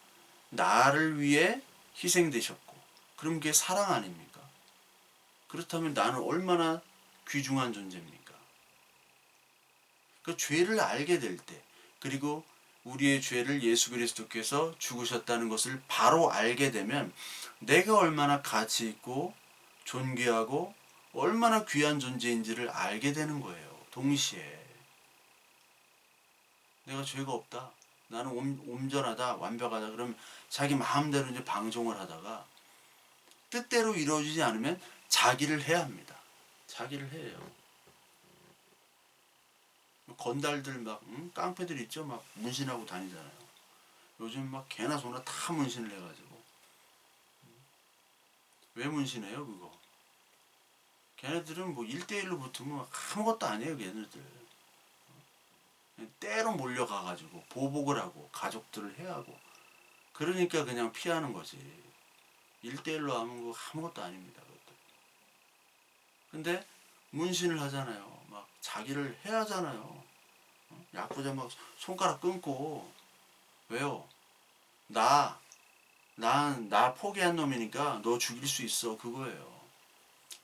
나를 위해 희생되셨고 그럼 그게 사랑 아닙니까? 그렇다면 나는 얼마나 귀중한 존재입니까? 그 죄를 알게 될 때 그리고 우리의 죄를 예수 그리스도께서 죽으셨다는 것을 바로 알게 되면 내가 얼마나 가치 있고 존귀하고 얼마나 귀한 존재인지를 알게 되는 거예요. 동시에 내가 죄가 없다. 나는 온전하다, 완벽하다. 그럼 자기 마음대로 이제 방종을 하다가 뜻대로 이루어지지 않으면 자기를 해야 합니다. 자기를 해요. 건달들 막 깡패들 있죠. 막 문신하고 다니잖아요. 요즘 막 개나 소나 다 문신을 해가지고 왜 문신해요 그거? 걔네들은 뭐 1대1로 붙으면 아무것도 아니에요 걔네들. 때로 몰려가가지고 보복을 하고 가족들을 해하고 그러니까 그냥 피하는 거지. 1대1로 하면 그거 아무것도 아닙니다. 그것도. 근데 문신을 하잖아요. 막 자기를 해하잖아요. 야구자 막 손가락 끊고 왜요? 나 포기한 놈이니까 너 죽일 수 있어 그거예요.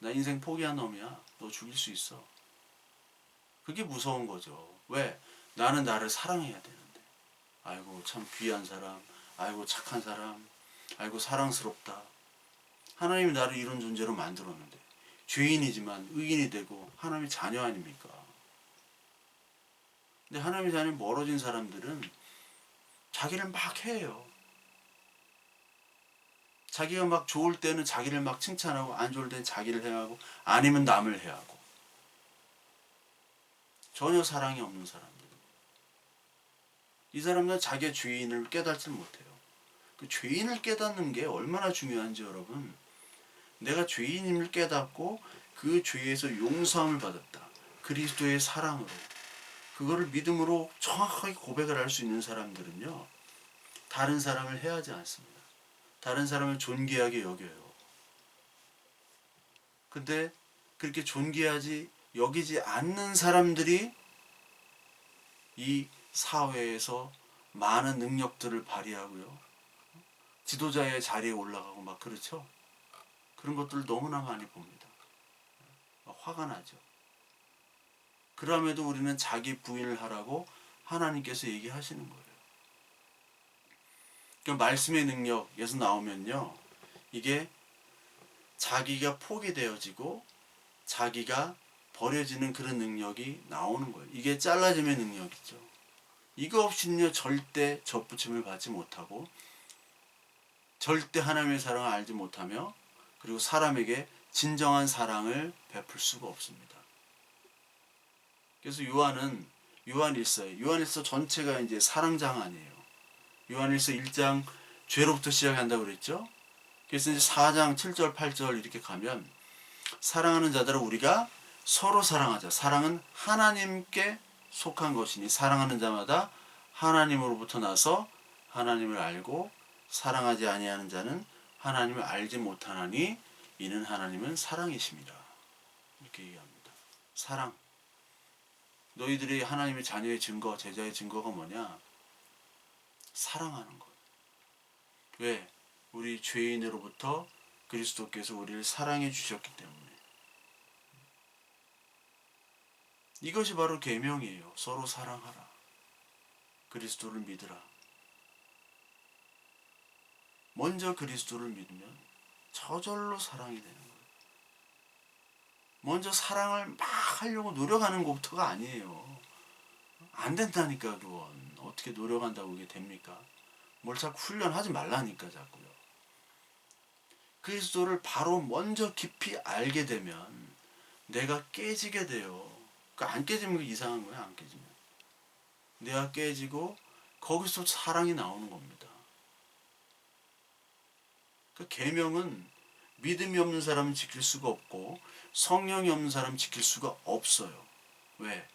나 인생 포기한 놈이야. 너 죽일 수 있어. 그게 무서운 거죠. 왜? 나는 나를 사랑해야 되는데. 아이고 참 귀한 사람. 아이고 착한 사람. 아이고 사랑스럽다. 하나님이 나를 이런 존재로 만들었는데 죄인이지만 의인이 되고 하나님의 자녀 아닙니까? 근데 하나님의 자녀 멀어진 사람들은 자기를 막 해요. 자기가 막 좋을 때는 자기를 막 칭찬하고 안 좋을 때는 자기를 해하고 아니면 남을 해하고 전혀 사랑이 없는 사람들. 이 사람은 자기의 죄인을 깨닫지 못해요. 그 죄인을 깨닫는 게 얼마나 중요한지 여러분. 내가 죄인임을 깨닫고 그 죄에서 용서함을 받았다. 그리스도의 사랑으로. 그 그거를 믿음으로 정확하게 고백을 할 수 있는 사람들은요, 다른 사람을 해하지 않습니다. 다른 사람을 존귀하게 여겨요. 근데 그렇게 존귀하지 여기지 않는 사람들이 이 사회에서 많은 능력들을 발휘하고요, 지도자의 자리에 올라가고 막 그렇죠. 그런 것들을 너무나 많이 봅니다. 화가 나죠. 그럼에도 우리는 자기 부인을 하라고 하나님께서 얘기하시는 거예요. 그러니까 말씀의 능력에서 나오면요, 이게 자기가 포기되어지고 자기가 버려지는 그런 능력이 나오는 거예요. 이게 잘라짐의 능력이죠. 이거 없이는요 절대 접붙임을 받지 못하고 절대 하나님의 사랑을 알지 못하며 그리고 사람에게 진정한 사랑을 베풀 수가 없습니다. 그래서 요한일서 전체가 이제 사랑장 아니에요. 요한일서 1장 죄로부터 시작한다고 그랬죠. 그래서 이제 4장 7절 8절 이렇게 가면 사랑하는 자들은 우리가 서로 사랑하자. 사랑은 하나님께 속한 것이니 사랑하는 자마다 하나님으로부터 나서 하나님을 알고 사랑하지 아니하는 자는 하나님을 알지 못하나니 이는 하나님은 사랑이십니다. 이렇게 얘기합니다. 사랑. 너희들이 하나님의 자녀의 증거, 제자의 증거가 뭐냐? 사랑하는 것. 왜? 우리 죄인으로부터 그리스도께서 우리를 사랑해 주셨기 때문에. 이것이 바로 계명이에요. 서로 사랑하라. 그리스도를 믿으라. 먼저 그리스도를 믿으면 저절로 사랑이 되는 거예요. 먼저 사랑을 막 하려고 노력하는 것부터가 아니에요. 안 된다니까 그건. 어떻게 노력한다고 그게 됩니까? 뭘 자꾸 훈련하지 말라니까 자꾸요. 그리스도를 바로 먼저 깊이 알게 되면 내가 깨지게 돼요. 그러니까 안 깨지면 이상한 거야. 안 깨지면. 내가 깨지고 거기서 사랑이 나오는 겁니다. 그 계명은 믿음이 없는 사람은 지킬 수가 없고 성령이 없는 사람은 지킬 수가 없어요. 왜?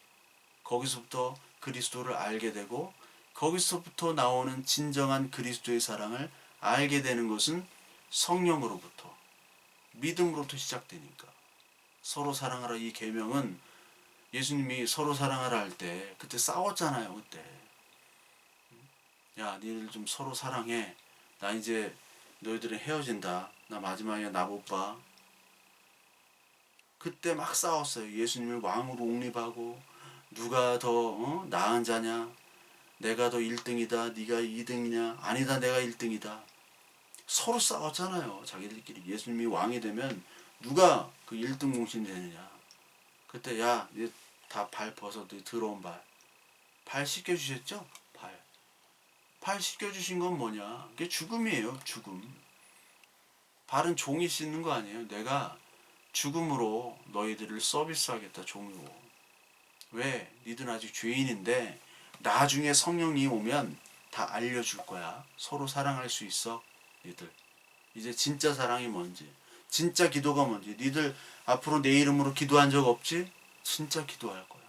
거기서부터 그리스도를 알게 되고 거기서부터 나오는 진정한 그리스도의 사랑을 알게 되는 것은 성령으로부터 믿음으로부터 시작되니까. 서로 사랑하라 이 계명은 예수님이 서로 사랑하라 할 때 그때 싸웠잖아요. 그때 야 니들 좀 서로 사랑해. 나 이제 너희들은 헤어진다. 나 마지막에 나 못 봐. 그때 막 싸웠어요. 예수님을 왕으로 옹립하고 누가 더 나은 자냐. 내가 더 1등이다. 네가 2등이냐. 아니다 내가 1등이다. 서로 싸웠잖아요. 자기들끼리. 예수님이 왕이 되면 누가 그 1등 공신이 되느냐. 그때 야 다 발 벗어. 더러운 발. 발 씻겨주셨죠? 발 씻겨주신 건 뭐냐. 그게 죽음이에요. 죽음. 발은 종이 씻는 거 아니에요. 내가 죽음으로 너희들을 서비스하겠다. 종으로. 왜? 니들은 아직 죄인인데 나중에 성령이 오면 다 알려줄 거야. 서로 사랑할 수 있어. 니들. 이제 진짜 사랑이 뭔지. 진짜 기도가 뭔지. 니들 앞으로 내 이름으로 기도한 적 없지? 진짜 기도할 거야.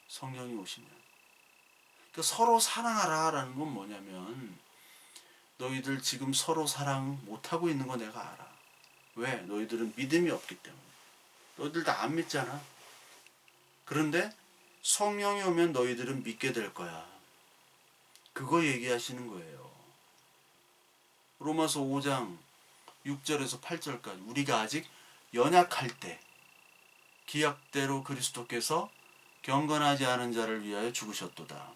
성령이 오시면. 그러니까 서로 사랑하라 라는 건 뭐냐면 너희들 지금 서로 사랑 못하고 있는 거 내가 알아. 왜? 너희들은 믿음이 없기 때문에. 너희들 다 안 믿잖아. 그런데 성령이 오면 너희들은 믿게 될 거야. 그거 얘기하시는 거예요. 로마서 5장 6절에서 8절까지 우리가 아직 연약할 때 기약대로 그리스도께서 경건하지 않은 자를 위하여 죽으셨도다.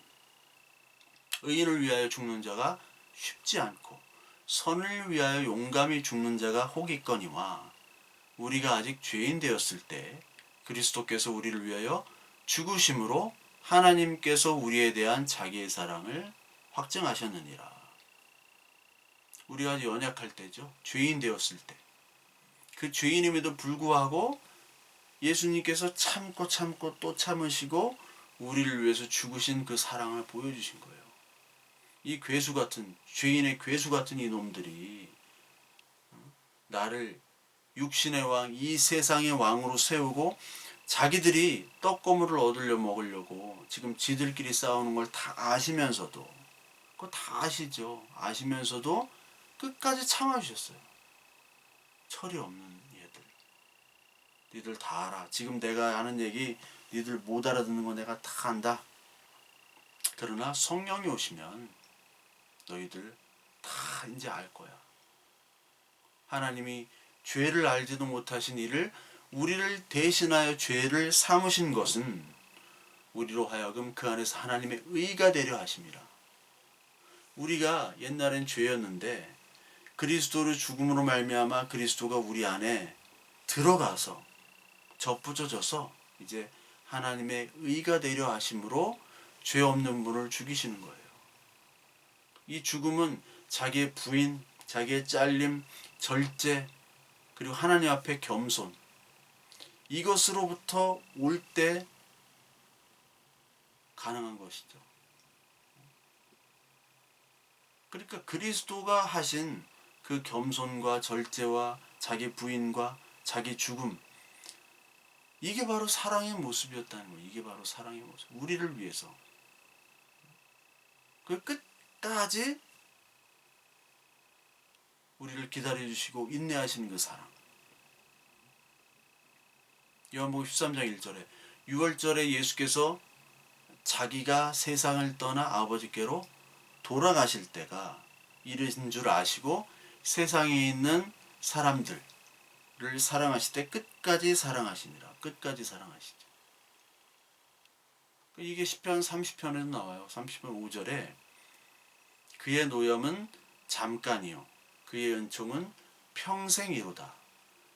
의인을 위하여 죽는 자가 쉽지 않고 선을 위하여 용감히 죽는 자가 혹있거니와 우리가 아직 죄인 되었을 때 그리스도께서 우리를 위하여 죽으심으로 하나님께서 우리에 대한 자기의 사랑을 확증하셨느니라. 우리가 아직 연약할 때죠. 죄인 되었을 때. 그 죄인임에도 불구하고 예수님께서 참고 또 참으시고 우리를 위해서 죽으신 그 사랑을 보여주신 거예요. 이 괴수 같은 죄인의 괴수 같은 이놈들이 나를 육신의 왕, 이 세상의 왕으로 세우고 자기들이 떡고물을 얻으려 먹으려고 지금 지들끼리 싸우는 걸 다 아시면서도, 그거 다 아시죠. 아시면서도 끝까지 참아주셨어요. 철이 없는 얘들. 니들 다 알아. 지금 내가 하는 얘기 니들 못 알아듣는 거 내가 다 안다. 그러나 성령이 오시면 너희들 다 이제 알 거야. 하나님이 죄를 알지도 못하신 이를 우리를 대신하여 죄를 삼으신 것은 우리로 하여금 그 안에서 하나님의 의가 되려 하심이라. 우리가 옛날엔 죄였는데 그리스도의 죽음으로 말미암아 그리스도가 우리 안에 들어가서 접붙여져서 이제 하나님의 의가 되려 하심으로 죄 없는 분을 죽이시는 거예요. 이 죽음은 자기의 부인, 자기의 잘림, 절제, 그리고 하나님 앞에 겸손, 이것으로부터 올 때 가능한 것이죠. 그러니까 그리스도가 하신 그 겸손과 절제와 자기 부인과 자기 죽음, 이게 바로 사랑의 모습이었다는 거예요. 이게 바로 사랑의 모습. 우리를 위해서. 그 끝까지 우리를 기다려주시고 인내하시는 그 사랑. 요한복음 13장 1절에 6월절에 예수께서 자기가 세상을 떠나 아버지께로 돌아가실 때가 이른 줄 아시고 세상에 있는 사람들을 사랑하실 때 끝까지 사랑하시니라. 끝까지 사랑하시죠. 이게 시편 30편에도 나와요. 30편 5절에 그의 노염은 잠깐이요 그의 은총은 평생이로다.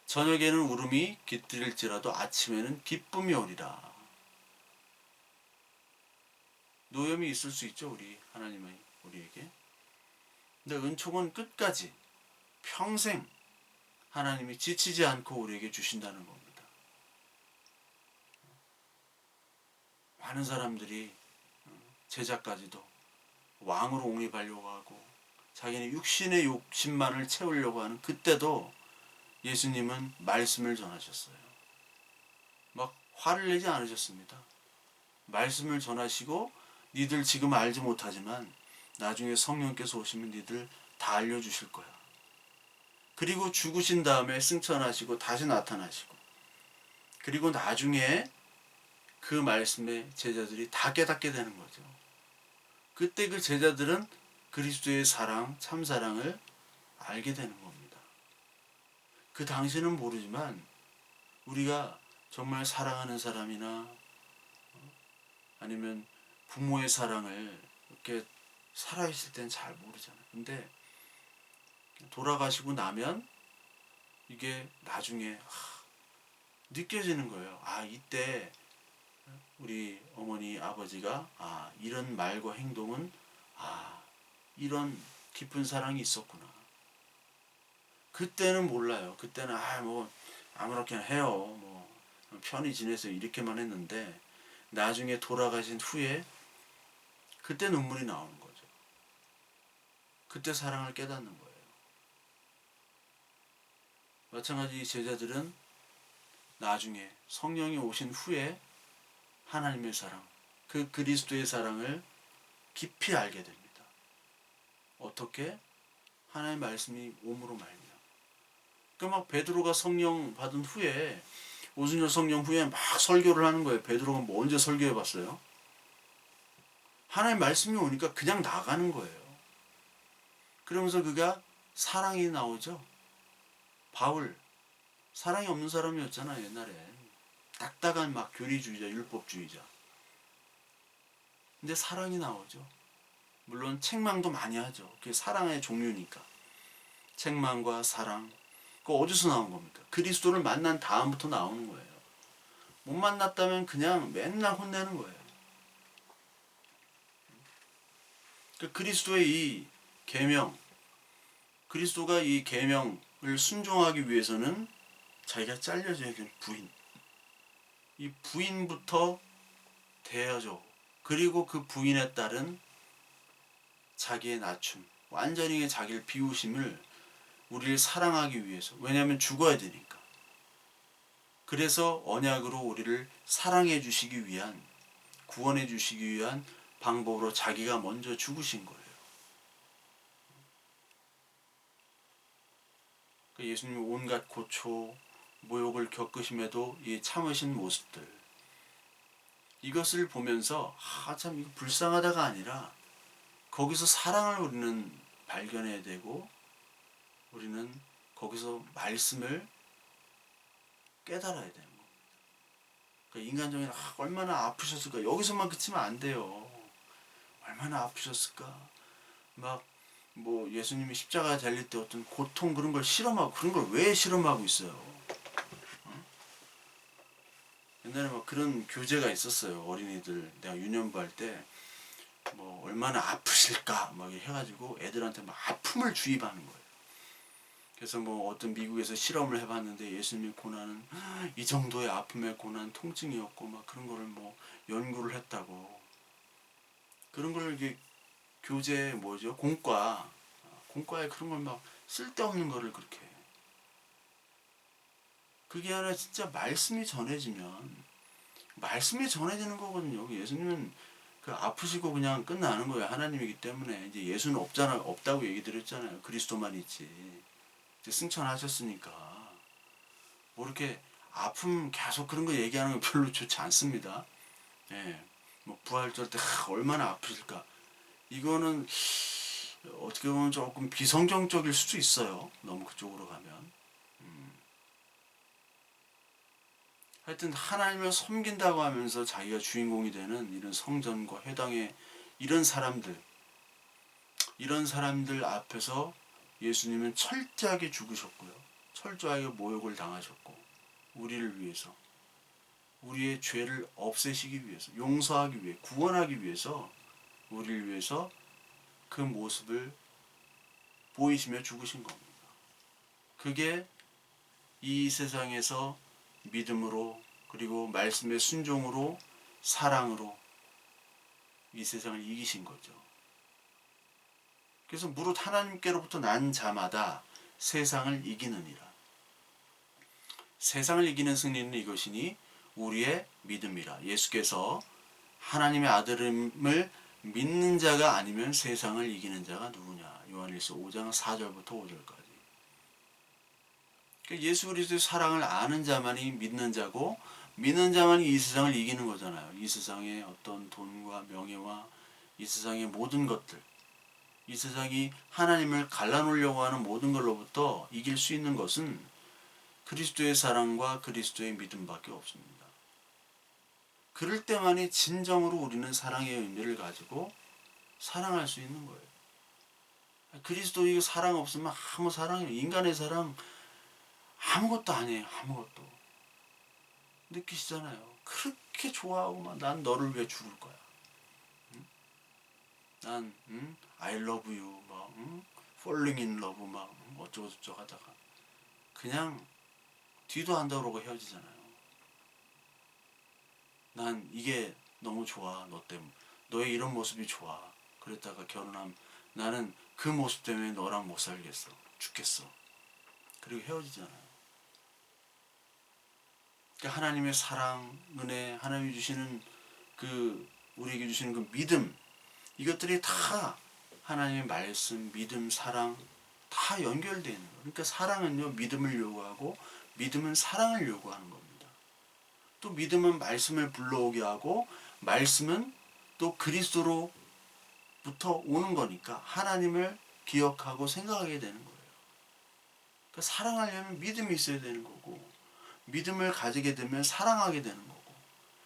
저녁에는 울음이 깃들일지라도 아침에는 기쁨이 오리라. 노염이 있을 수 있죠, 우리에게. 근데 은총은 끝까지 평생 하나님이 지치지 않고 우리에게 주신다는 겁니다. 많은 사람들이 제자까지도 왕으로 옹립하려고 하고 자기는 육신의 욕심만을 채우려고 하는 그때도 예수님은 말씀을 전하셨어요. 막 화를 내지 않으셨습니다. 말씀을 전하시고 니들 지금 알지 못하지만 나중에 성령께서 오시면 니들 다 알려주실 거야. 그리고 죽으신 다음에 승천하시고 다시 나타나시고 그리고 나중에 그 말씀에 제자들이 다 깨닫게 되는 거죠. 그때 그 제자들은 그리스도의 사랑, 참사랑을 알게 되는 겁니다. 그 당시는 모르지만 우리가 정말 사랑하는 사람이나 아니면 부모의 사랑을 이렇게 살아있을 땐 잘 모르잖아요. 근데 돌아가시고 나면 이게 나중에 느껴지는 거예요. 이때 우리 어머니 아버지가 이런 말과 행동은 이런 깊은 사랑이 있었구나. 그때는 몰라요. 그때는 뭐 아무렇게나 해요. 뭐 편히 지내서 이렇게만 했는데 나중에 돌아가신 후에 그때 눈물이 나오는 거죠. 그때 사랑을 깨닫는 거예요. 마찬가지 제자들은 나중에 성령이 오신 후에 하나님의 사랑, 그 그리스도의 사랑을 깊이 알게 됩니다. 어떻게? 하나님의 말씀이 오므로 말미암아. 그러니까 막 베드로가 성령 받은 후에 오순절 성령 후에 막 설교를 하는 거예요. 베드로가 뭐 언제 설교해 봤어요? 하나님의 말씀이 오니까 그냥 나가는 거예요. 그러면서 그가 사랑이 나오죠. 바울 사랑이 없는 사람이었잖아요. 옛날에 딱딱한 막 교리주의자, 율법주의자. 근데 사랑이 나오죠. 물론 책망도 많이 하죠. 그게 사랑의 종류니까. 책망과 사랑. 그거 어디서 나온 겁니까? 그리스도를 만난 다음부터 나오는 거예요. 못 만났다면 그냥 맨날 혼내는 거예요. 그리스도의 이 계명, 그리스도가 이 계명을 순종하기 위해서는 자기가 잘려져야 되는 부인, 이 부인부터 대하죠. 그리고 그 부인에 따른 자기의 낮춤, 완전히 자기를 비우심을 우리를 사랑하기 위해서. 왜냐하면 죽어야 되니까. 그래서 언약으로 우리를 사랑해 주시기 위한, 구원해 주시기 위한 방법으로 자기가 먼저 죽으신 거예요. 예수님이 온갖 고초, 모욕을 겪으심에도 이 참으신 모습들, 이것을 보면서 참 이거 불쌍하다가 아니라 거기서 사랑을 우리는 발견해야 되고, 우리는 거기서 말씀을 깨달아야 되는 겁니다. 그러니까 인간적인 얼마나 아프셨을까, 여기서만 그치면 안 돼요. 얼마나 아프셨을까. 막 뭐 예수님이 십자가에 달릴 때 어떤 고통 그런 걸 실험하고, 그런 걸 왜 실험하고 있어요? 옛날에 막 그런 교재가 있었어요. 어린이들 내가 유년부 할 때 뭐 얼마나 아프실까 막 해가지고 애들한테 막 아픔을 주입하는 거예요. 그래서 뭐 어떤 미국에서 실험을 해봤는데 예수님의 고난은 이 정도의 아픔의 고난, 통증이었고 막 그런 거를 뭐 연구를 했다고. 그런 걸 이게 교재 뭐죠? 공과에 그런 걸 막 쓸데없는 거를 그렇게. 그게 아니라 진짜 말씀이 전해지는 거거든요. 예수님은 그 아프시고 그냥 끝나는 거예요. 하나님이기 때문에. 이제 예수는 없다고 얘기 드렸잖아요. 그리스도만 있지. 이제 승천하셨으니까. 뭐 이렇게 아픔 계속 그런 거 얘기하는 거 별로 좋지 않습니다. 예. 뭐 부활절 때 얼마나 아프실까. 이거는 어떻게 보면 조금 비성경적일 수도 있어요. 너무 그쪽으로 가면. 하여튼 하나님을 섬긴다고 하면서 자기가 주인공이 되는 이런 성전과 회당의 이런 사람들 앞에서 예수님은 철저하게 죽으셨고요. 철저하게 모욕을 당하셨고, 우리를 위해서, 우리의 죄를 없애시기 위해서, 용서하기 위해, 구원하기 위해서, 우리를 위해서 그 모습을 보이시며 죽으신 겁니다. 그게 이 세상에서 믿음으로, 그리고 말씀의 순종으로, 사랑으로 이 세상을 이기신 거죠. 그래서 무릇 하나님께로부터 난 자마다 세상을 이기느니라. 세상을 이기는 승리는 이것이니 우리의 믿음이라. 예수께서 하나님의 아들임을 믿는 자가 아니면 세상을 이기는 자가 누구냐. 요한일서 5장 4절부터 5절까지. 예수 그리스도의 사랑을 아는 자만이 믿는 자고, 믿는 자만이 이 세상을 이기는 거잖아요. 이 세상의 어떤 돈과 명예와 이 세상의 모든 것들, 이 세상이 하나님을 갈라놓으려고 하는 모든 걸로부터 이길 수 있는 것은 그리스도의 사랑과 그리스도의 믿음밖에 없습니다. 그럴 때만이 진정으로 우리는 사랑의 의미를 가지고 사랑할 수 있는 거예요. 그리스도의 사랑 없으면 아무 사랑이에요. 인간의 사랑 아무것도 아니에요. 아무것도. 느끼시잖아요. 그렇게 좋아하고 막 난 너를 위해 죽을 거야. 난 I love you 막 falling in love 막 어쩌고 저쩌고 하다가 그냥 뒤도 안 돌아보고 헤어지잖아요. 난 이게 너무 좋아. 너 때문에. 너의 이런 모습이 좋아. 그랬다가 결혼하면 나는 그 모습 때문에 너랑 못 살겠어. 죽겠어. 그리고 헤어지잖아요. 그러니까 하나님의 사랑, 은혜, 하나님이 주시는 우리에게 주시는 그 믿음, 이것들이 다 하나님의 말씀, 믿음, 사랑 다 연결되어 있는 거예요. 그러니까 사랑은요, 믿음을 요구하고, 믿음은 사랑을 요구하는 겁니다. 또 믿음은 말씀을 불러오게 하고, 말씀은 또 그리스도로부터 오는 거니까 하나님을 기억하고 생각하게 되는 거예요. 그러니까 사랑하려면 믿음이 있어야 되는 거고, 믿음을 가지게 되면 사랑하게 되는 거고,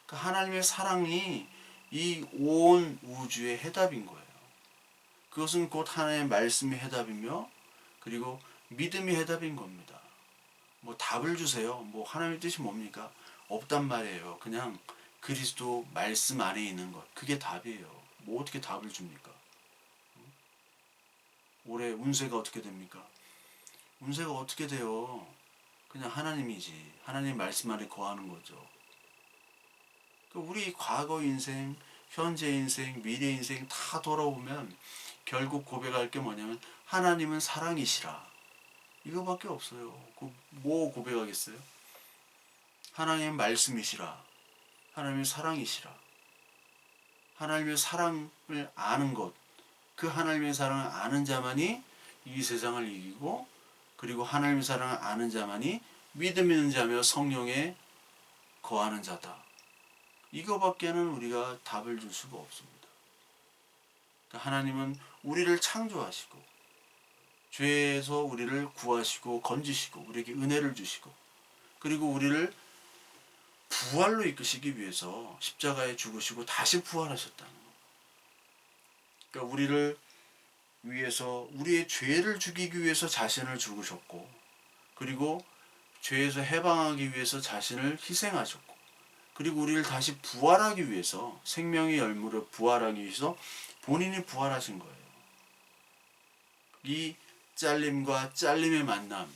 그러니까 하나님의 사랑이 이 온 우주의 해답인 거예요. 그것은 곧 하나님의 말씀이 해답이며, 그리고 믿음이 해답인 겁니다. 뭐 답을 주세요. 뭐 하나님의 뜻이 뭡니까? 없단 말이에요. 그냥 그리스도 말씀 안에 있는 것. 그게 답이에요. 뭐 어떻게 답을 줍니까? 올해 운세가 어떻게 됩니까? 운세가 어떻게 돼요? 그냥 하나님이지. 하나님 말씀 안에 거하는 거죠. 우리 과거 인생, 현재 인생, 미래 인생 다 돌아보면 결국 고백할 게 뭐냐면 하나님은 사랑이시라. 이거밖에 없어요. 뭐 고백하겠어요? 하나님의 말씀이시라. 하나님의 사랑이시라. 하나님의 사랑을 아는 것, 그 하나님의 사랑을 아는 자만이 이 세상을 이기고, 그리고 하나님의 사랑을 아는 자만이 믿음 있는 자며 성령에 거하는 자다. 이거밖에는 우리가 답을 줄 수가 없습니다. 그러니까 하나님은 우리를 창조하시고 죄에서 우리를 구하시고 건지시고 우리에게 은혜를 주시고, 그리고 우리를 부활로 이끄시기 위해서 십자가에 죽으시고 다시 부활하셨다는 것. 그러니까 우리를 위해서, 우리의 죄를 죽이기 위해서 자신을 죽으셨고, 그리고 죄에서 해방하기 위해서 자신을 희생하셨고, 그리고 우리를 다시 부활하기 위해서, 생명의 열무를 부활하기 위해서 본인이 부활하신 거예요. 이 잘림과 잘림의 만남,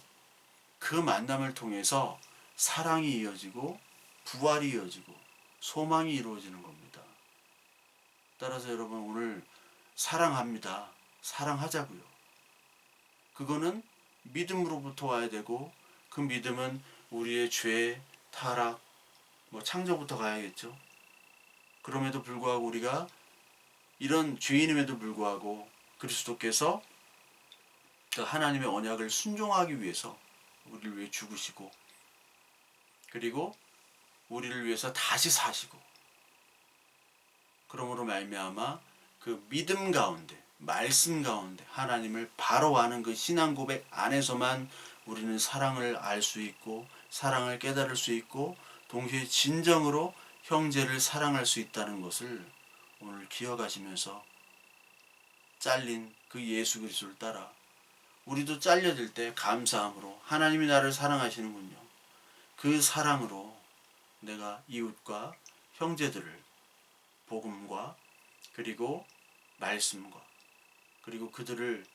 그 만남을 통해서 사랑이 이어지고 부활이 이어지고 소망이 이루어지는 겁니다. 따라서 여러분, 오늘 사랑합니다. 사랑하자고요. 그거는 믿음으로부터 와야 되고, 그 믿음은 우리의 죄, 타락, 창조부터 가야겠죠. 그럼에도 불구하고 우리가 이런 죄인임에도 불구하고 그리스도께서 하나님의 언약을 순종하기 위해서 우리를 위해 죽으시고, 그리고 우리를 위해서 다시 사시고, 그러므로 말미암아 그 믿음 가운데, 말씀 가운데 하나님을 바로 아는 그 신앙 고백 안에서만 우리는 사랑을 알 수 있고 사랑을 깨달을 수 있고 동시에 진정으로 형제를 사랑할 수 있다는 것을 오늘 기억하시면서 잘린 그 예수 그리스도를 따라 우리도 잘려질 때 감사함으로 하나님이 나를 사랑하시는군요. 그 사랑으로 내가 이웃과 형제들을 복음과 그리고 말씀과 그리고 그들을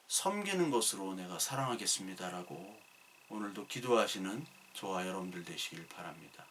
섬기는 것으로 내가 사랑하겠습니다라고 오늘도 기도하시는 저와 여러분들 되시길 바랍니다.